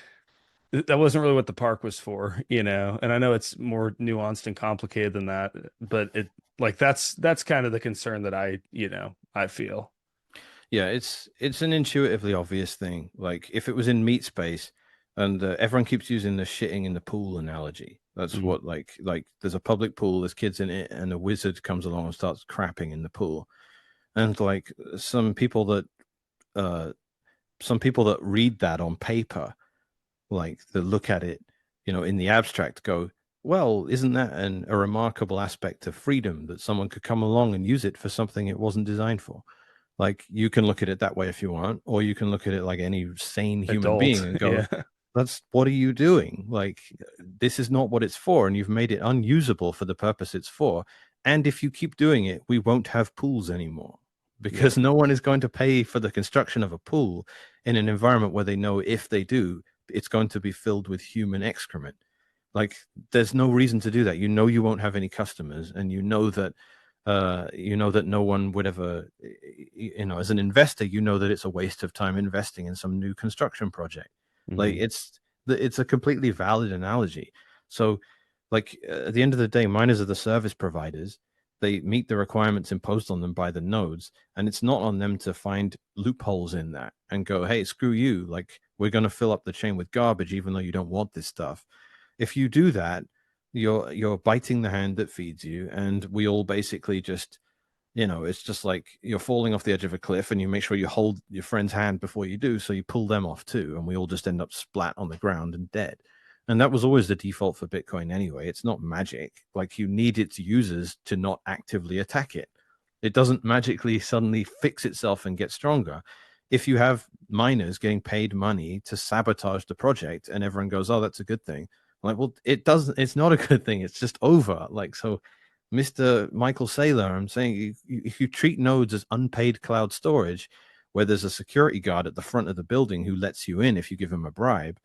A: that wasn't really what the park was for, and I know it's more nuanced and complicated than that, but that's kind of the concern that I feel.
B: Yeah, it's an intuitively obvious thing. Like if it was in meat space, and everyone keeps using the shitting in the pool analogy. That's
A: Mhm.
B: what like there's a public pool, there's kids in it, and a wizard comes along and starts crapping in the pool. And like uh some people that read that on paper, like that look at it, in the abstract, go, well, isn't that a remarkable aspect of freedom that someone could come along and use it for something it wasn't designed for? Like you can look at it that way if you want, or you can look at it like any sane human being
A: Adult.
B: and go,
A: Yeah.
B: that's what are you doing? Like this is not what it's for, and you've made it unusable for the purpose it's for. And if you keep doing it, we won't have pools anymore
A: Yep.
B: because no one is going to pay for the construction of a pool in an environment where they know if they do, it's going to be filled with human excrement. Like there's no reason to do that. You won't have any customers, and you know that no one would ever, as an investor, that it's a waste of time investing in some new construction project. Like
A: Hmm.
B: it's a completely valid analogy. So like at the end of the day, miners are the service providers. They meet the requirements imposed on them by the nodes, and it's not on them to find loopholes in that and go, hey, screw you, like we're going to fill up the chain with garbage even though you don't want this stuff. If you do that, you're biting the hand that feeds you, and we all basically just, it's just like you're falling off the edge of a cliff and you make sure you hold your friend's hand before you do, so you pull them off too, and we all just end up splat on the ground and dead. And that was always the default for Bitcoin anyway. It's not magic. Like you need its users to not actively attack it. It doesn't magically suddenly fix itself and get stronger. If you have miners getting paid money to sabotage the project and everyone goes, oh, that's a good thing. I'm like, well, it doesn't, it's not a good thing. It's just over. Like, so Mr. Michael Saylor, I'm saying if you treat nodes as unpaid cloud storage, where there's a security guard at the front of the building who lets you in if you give him a bribe,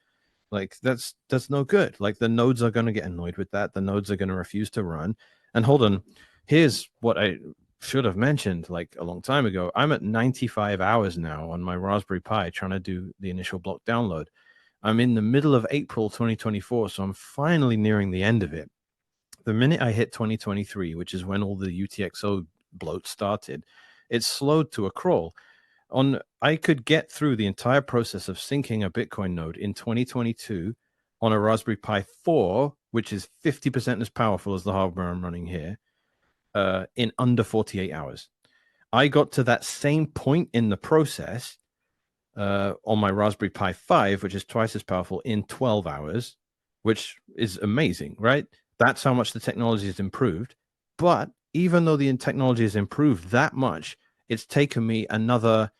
B: like that's no good. Like the nodes are going to get annoyed with that. The nodes are going to refuse to run. And hold on, here's what I should have mentioned like a long time ago. I'm at 95 hours now on my Raspberry Pi trying to do the initial block download. I'm in the middle of April 2024, so I'm finally nearing the end of it. The minute I hit 2023, which is when all the UTXO bloat started, it slowed to a crawl. I could get through the entire process of syncing a Bitcoin node in 2022 on a Raspberry Pi 4, which is 50% as powerful as the hardware I'm running here, in under 48 hours. I got to that same point in the process on my Raspberry Pi 5, which is twice as powerful, in 12 hours, which is amazing, right? That's how much the technology has improved. But even though the technology has improved that much, it's taken me another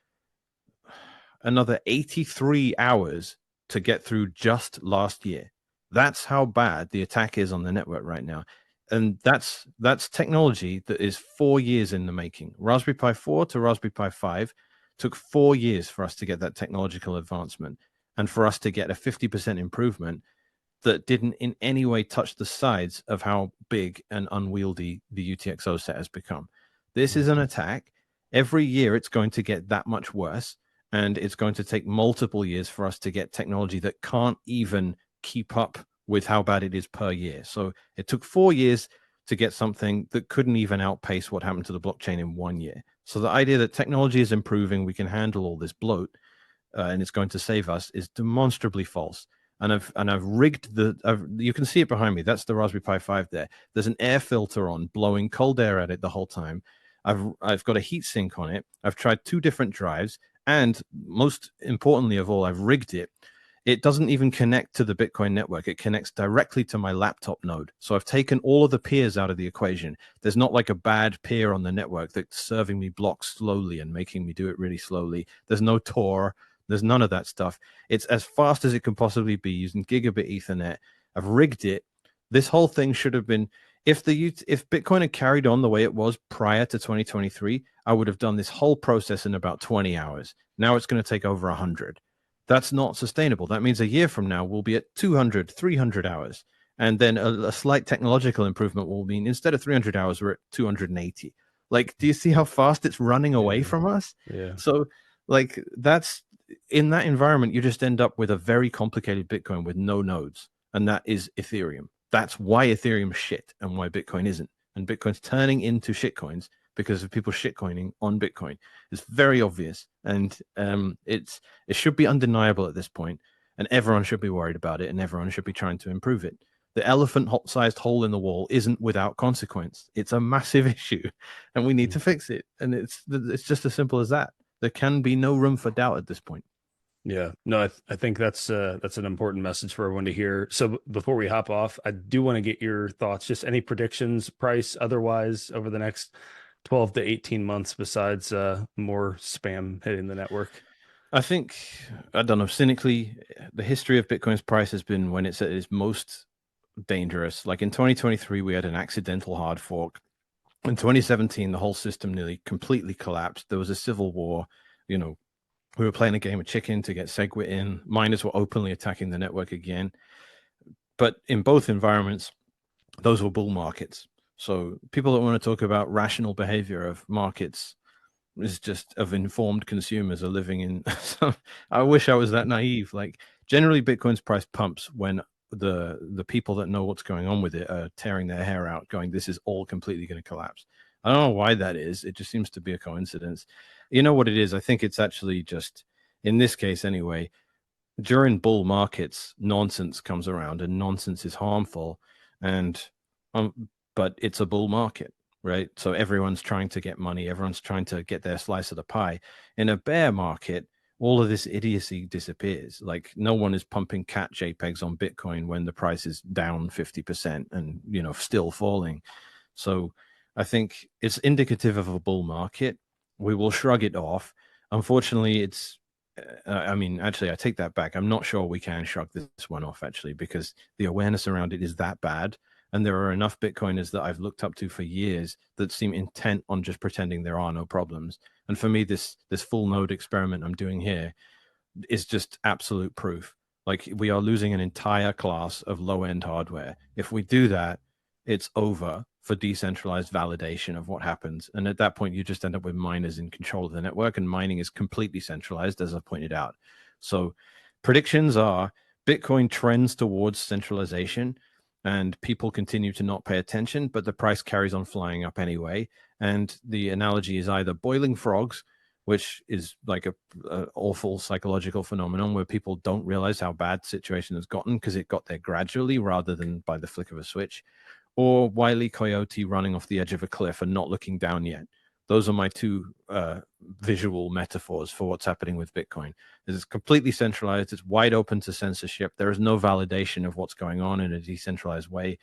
B: 83 hours to get through just last year. That's how bad the attack is on the network right now. And that's technology that is 4 years in the making. Raspberry Pi 4 to Raspberry Pi 5 took 4 years for us to get that technological advancement and for us to get a 50% improvement that didn't in any way touch the sides of how big and unwieldy the UTXO set has become. This is an attack. Every year it's going to get that much worse, and it's going to take multiple years for us to get technology that can't even keep up with how bad it is per year. So it took 4 years to get something that couldn't even outpace what happened to the blockchain in 1 year. So the idea that technology is improving, we can handle all this bloat, and it's going to save us is demonstrably false. And I've rigged you can see it behind me. That's the Raspberry Pi 5 there. There's an air filter on blowing cold air at it the whole time. I've got a heat sink on it. I've tried two different drives, and most importantly of all, I've rigged it. it doesn't even connect to the Bitcoin network. It connects directly to my laptop node. So I've taken all of the peers out of the equation. There's not like a bad peer on the network that's serving me blocks slowly and making me do it really slowly. There's no Tor. There's none of that stuff. It's as fast as it can possibly be using gigabit Ethernet. I've rigged it. This whole thing should have been, if Bitcoin had carried on the way it was prior to 2023, I would have done this whole process in about 20 hours. Now it's going to take over 100. That's not sustainable. That means a year from now, we'll be at 200, 300 hours. And then a slight technological improvement will mean instead of 300 hours, we're at 280. Like, do you see how fast it's running away
A: Yeah.
B: from us?
A: Yeah.
B: So, like, that's in that environment, you just end up with a very complicated Bitcoin with no nodes. And that is Ethereum. That's why Ethereum's shit and why Bitcoin isn't. And Bitcoin's turning into shitcoins because of people shitcoining on Bitcoin. It's very obvious. And it should be undeniable at this point, and everyone should be worried about it, and everyone should be trying to improve it. The elephant-sized hole in the wall isn't without consequence. It's a massive issue, and we need to fix it. And it's just as simple as that. There can be no room for doubt at this point.
A: Yeah, no, I think that's an important message for everyone to hear. So before we hop off, I do want to get your thoughts, just any predictions, price, otherwise, over the next 12 to 18 months, besides more spam hitting the network.
B: I think, I don't know, cynically, the history of Bitcoin's price has been when it's at its most dangerous. Like in 2023, we had an accidental hard fork. In 2017, the whole system nearly completely collapsed. There was a civil war. You know, we were playing a game of chicken to get SegWit in. Miners were openly attacking the network again. But in both environments, those were bull markets. So people that want to talk about rational behavior of markets is just of informed consumers are living in. I wish I was that naive. Like generally, Bitcoin's price pumps when the people that know what's going on with it are tearing their hair out, going, "This is all completely going to collapse." I don't know why that is. It just seems to be a coincidence. You know what it is? I think it's actually just in this case anyway. During bull markets, nonsense comes around, and nonsense is harmful. And but it's a bull market, right? So everyone's trying to get money, everyone's trying to get their slice of the pie. In a bear market, all of this idiocy disappears. Like no one is pumping cat JPEGs on Bitcoin when the price is down 50% and still falling. So I think it's indicative of a bull market. We will shrug it off. Unfortunately, I mean, actually, I take that back. I'm not sure we can shrug this one off, actually, because the awareness around it is that bad. And there are enough Bitcoiners that I've looked up to for years that seem intent on just pretending there are no problems. And for me, this full node experiment I'm doing here is just absolute proof. Like we are losing an entire class of low end hardware. If we do that, it's over for decentralized validation of what happens. And at that point, you just end up with miners in control of the network, and mining is completely centralized, as I pointed out. So predictions are Bitcoin trends towards centralization and people continue to not pay attention, but the price carries on flying up anyway. And the analogy is either boiling frogs, which is like a awful psychological phenomenon where people don't realize how bad the situation has gotten because it got there gradually rather than by the flick of a switch, or Wile E. Coyote running off the edge of a cliff and not looking down yet. Those are my two visual metaphors for what's happening with Bitcoin. It's completely centralized. It's wide open to censorship. There is no validation of what's going on in a decentralized way.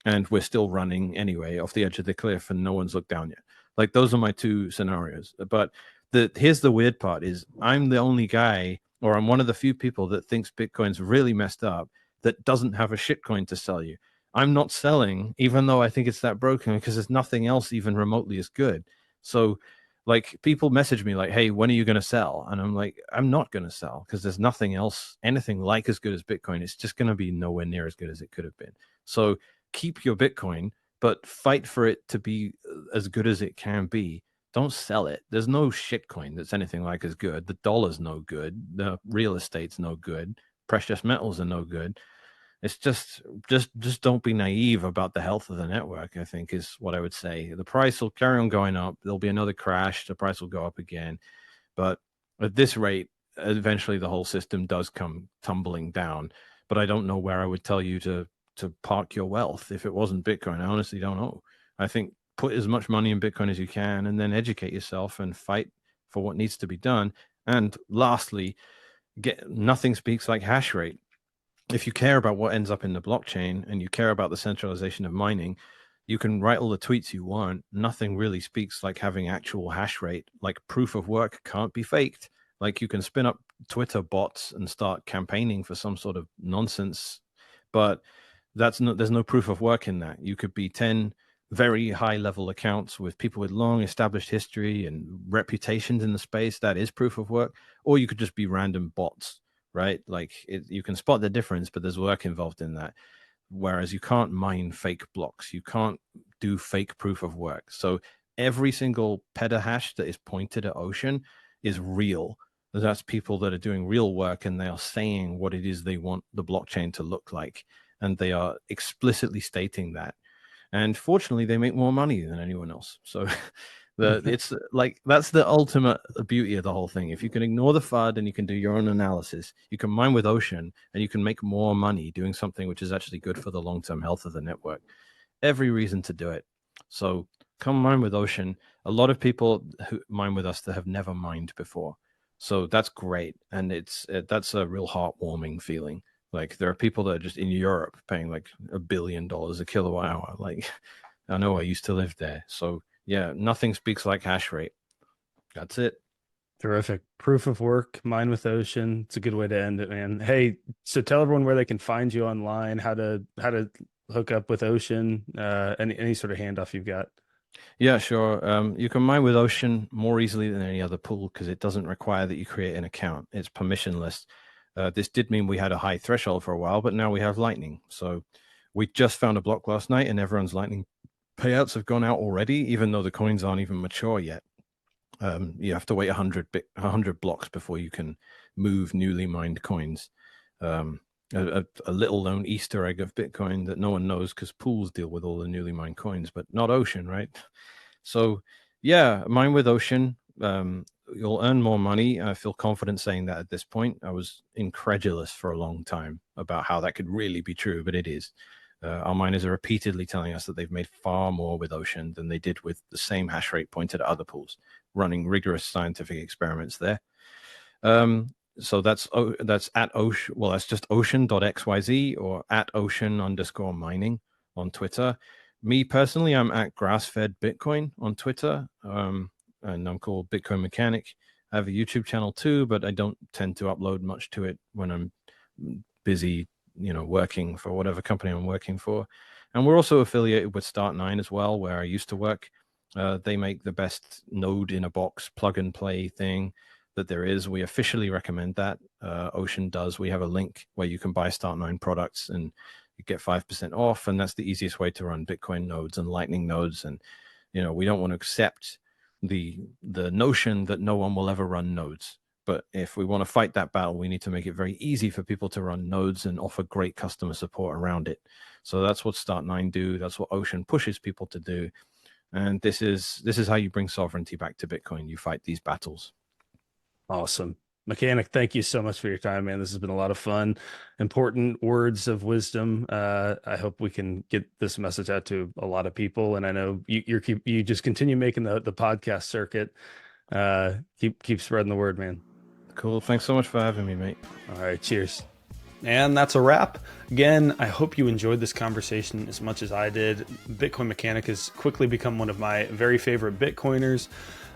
B: And we're still running anyway off the edge of the cliff and no one's looked down yet. Like those are my two scenarios. But here's the weird part is I'm the only guy, or I'm one of the few people that thinks Bitcoin's really messed up that doesn't have a shitcoin to sell you. I'm not selling, even though I think it's that broken, because there's nothing else even remotely as good. So, like, people message me like, "Hey, when are you going to sell?" And I'm like, "I'm not going to sell because there's nothing else, anything like as good as Bitcoin. It's just going to be nowhere near as good as it could have been." So, keep your Bitcoin, but fight for it to be as good as it can be. Don't sell it. There's no shitcoin that's anything like as good. The dollar's no good. The real estate's no good. Precious metals are no good. It's just don't be naive about the health of the network, I think is what I would say. The price will carry on going up. There'll be another crash. The price will go up again. But at this rate, eventually the whole system does come tumbling down. But I don't know where I would tell you to park your wealth if it wasn't Bitcoin. I honestly don't know. I think put as much money in Bitcoin as you can and then educate yourself and fight for what needs to be done. And lastly, nothing speaks like hash rate. If you care about what ends up in the blockchain and you care about the centralization of mining, you can write all the tweets you want. Nothing really speaks like having actual hash rate. Like proof of work can't be faked. Like you can spin up Twitter bots and start campaigning for some sort of nonsense, but there's no proof of work in that. You could be 10 very high level accounts with people with long established history and reputations in the space. That is proof of work. Or you could just be random bots, right? Like you can spot the difference, but there's work involved in that. Whereas you can't mine fake blocks, you can't do fake proof of work. So every single petahash that is pointed at Ocean is real. That's people that are doing real work and they are saying what it is they want the blockchain to look like. And they are explicitly stating that. And fortunately, they make more money than anyone else. So it's like that's the ultimate beauty of the whole thing. If you can ignore the FUD and you can do your own analysis, you can mine with Ocean and you can make more money doing something which is actually good for the long-term health of the network. Every reason to do it. So come mine with Ocean. A lot of people who mine with us that have never mined before. So that's great. And that's a real heartwarming feeling. Like there are people that are just in Europe paying like $1 billion a kilowatt hour. Like I know I used to live there. So yeah, nothing speaks like hash rate. That's it.
A: Terrific. Proof of work, mine with Ocean. It's a good way to end it, man. Hey, so tell everyone where they can find you online, how to hook up with Ocean, any sort of handoff you've got.
B: Yeah, sure. You can mine with Ocean more easily than any other pool because it doesn't require that you create an account. It's permissionless. This did mean we had a high threshold for a while, but now we have Lightning. So we just found a block last night, and everyone's Lightning payouts have gone out already, even though the coins aren't even mature yet. You have to wait 100 blocks before you can move newly mined coins. A little known Easter egg of Bitcoin that no one knows because pools deal with all the newly mined coins, but not Ocean, right? So, yeah, mine with Ocean. You'll earn more money. I feel confident saying that at this point. I was incredulous for a long time about how that could really be true, but it is. Our miners are repeatedly telling us that they've made far more with Ocean than they did with the same hash rate pointed at other pools, running rigorous scientific experiments there. So that's at Ocean. Well, that's just ocean.xyz or at ocean_mining on Twitter. Me personally, I'm at grass-fed Bitcoin on Twitter, and I'm called Bitcon Mechanic. I have a YouTube channel too, but I don't tend to upload much to it when I'm busy, working for whatever company I'm working for. And we're also affiliated with Start9 as well, where I used to work. They make the best node in a box plug and play thing that there is. We officially recommend that. Ocean does. We have a link where you can buy Start9 products and you get 5% off. And that's the easiest way to run Bitcoin nodes and Lightning nodes. And, we don't want to accept the notion that no one will ever run nodes. But if we want to fight that battle, we need to make it very easy for people to run nodes and offer great customer support around it. So that's what Start9 do. That's what Ocean pushes people to do. And this is how you bring sovereignty back to Bitcoin. You fight these battles.
A: Awesome. Mechanic, thank you so much for your time, man. This has been a lot of fun. Important words of wisdom. I hope we can get this message out to a lot of people. And I know you just continue making the podcast circuit. Keep spreading the word, man.
B: Cool. Thanks so much for having me, mate.
A: All right, cheers. And that's a wrap. Again, I hope you enjoyed this conversation as much as I did. Bitcoin Mechanic has quickly become one of my very favorite Bitcoiners.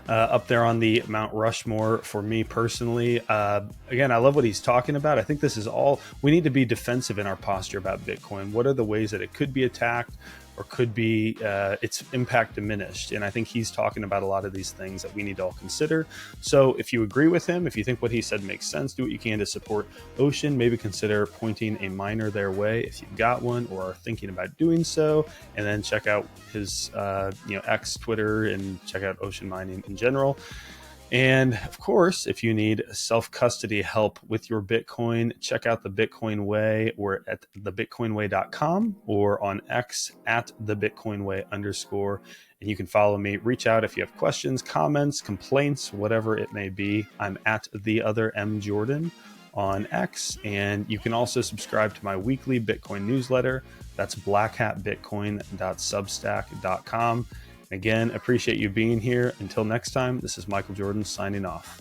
A: Up there on the Mount Rushmore for me personally. Again, I love what he's talking about. I think this is all we need to be defensive in our posture about Bitcoin. What are the ways that it could be attacked or could be its impact diminished? And I think he's talking about a lot of these things that we need to all consider. So if you agree with him, if you think what he said makes sense, do what you can to support Ocean. Maybe consider pointing a miner their way if you've got one or are thinking about doing so. And then check out his X, Twitter, and check out Ocean Mining in general. And of course, if you need self-custody help with your Bitcoin, check out the Bitcoin Way. We're at thebitcoinway.com or on X at thebitcoinway_. And you can follow me, reach out if you have questions, comments, complaints, whatever it may be. I'm at the other M Jordan on X. And you can also subscribe to my weekly Bitcoin newsletter. That's blackhatbitcoin.substack.com. Again, appreciate you being here. Until next time, this is Michael Jordan signing off.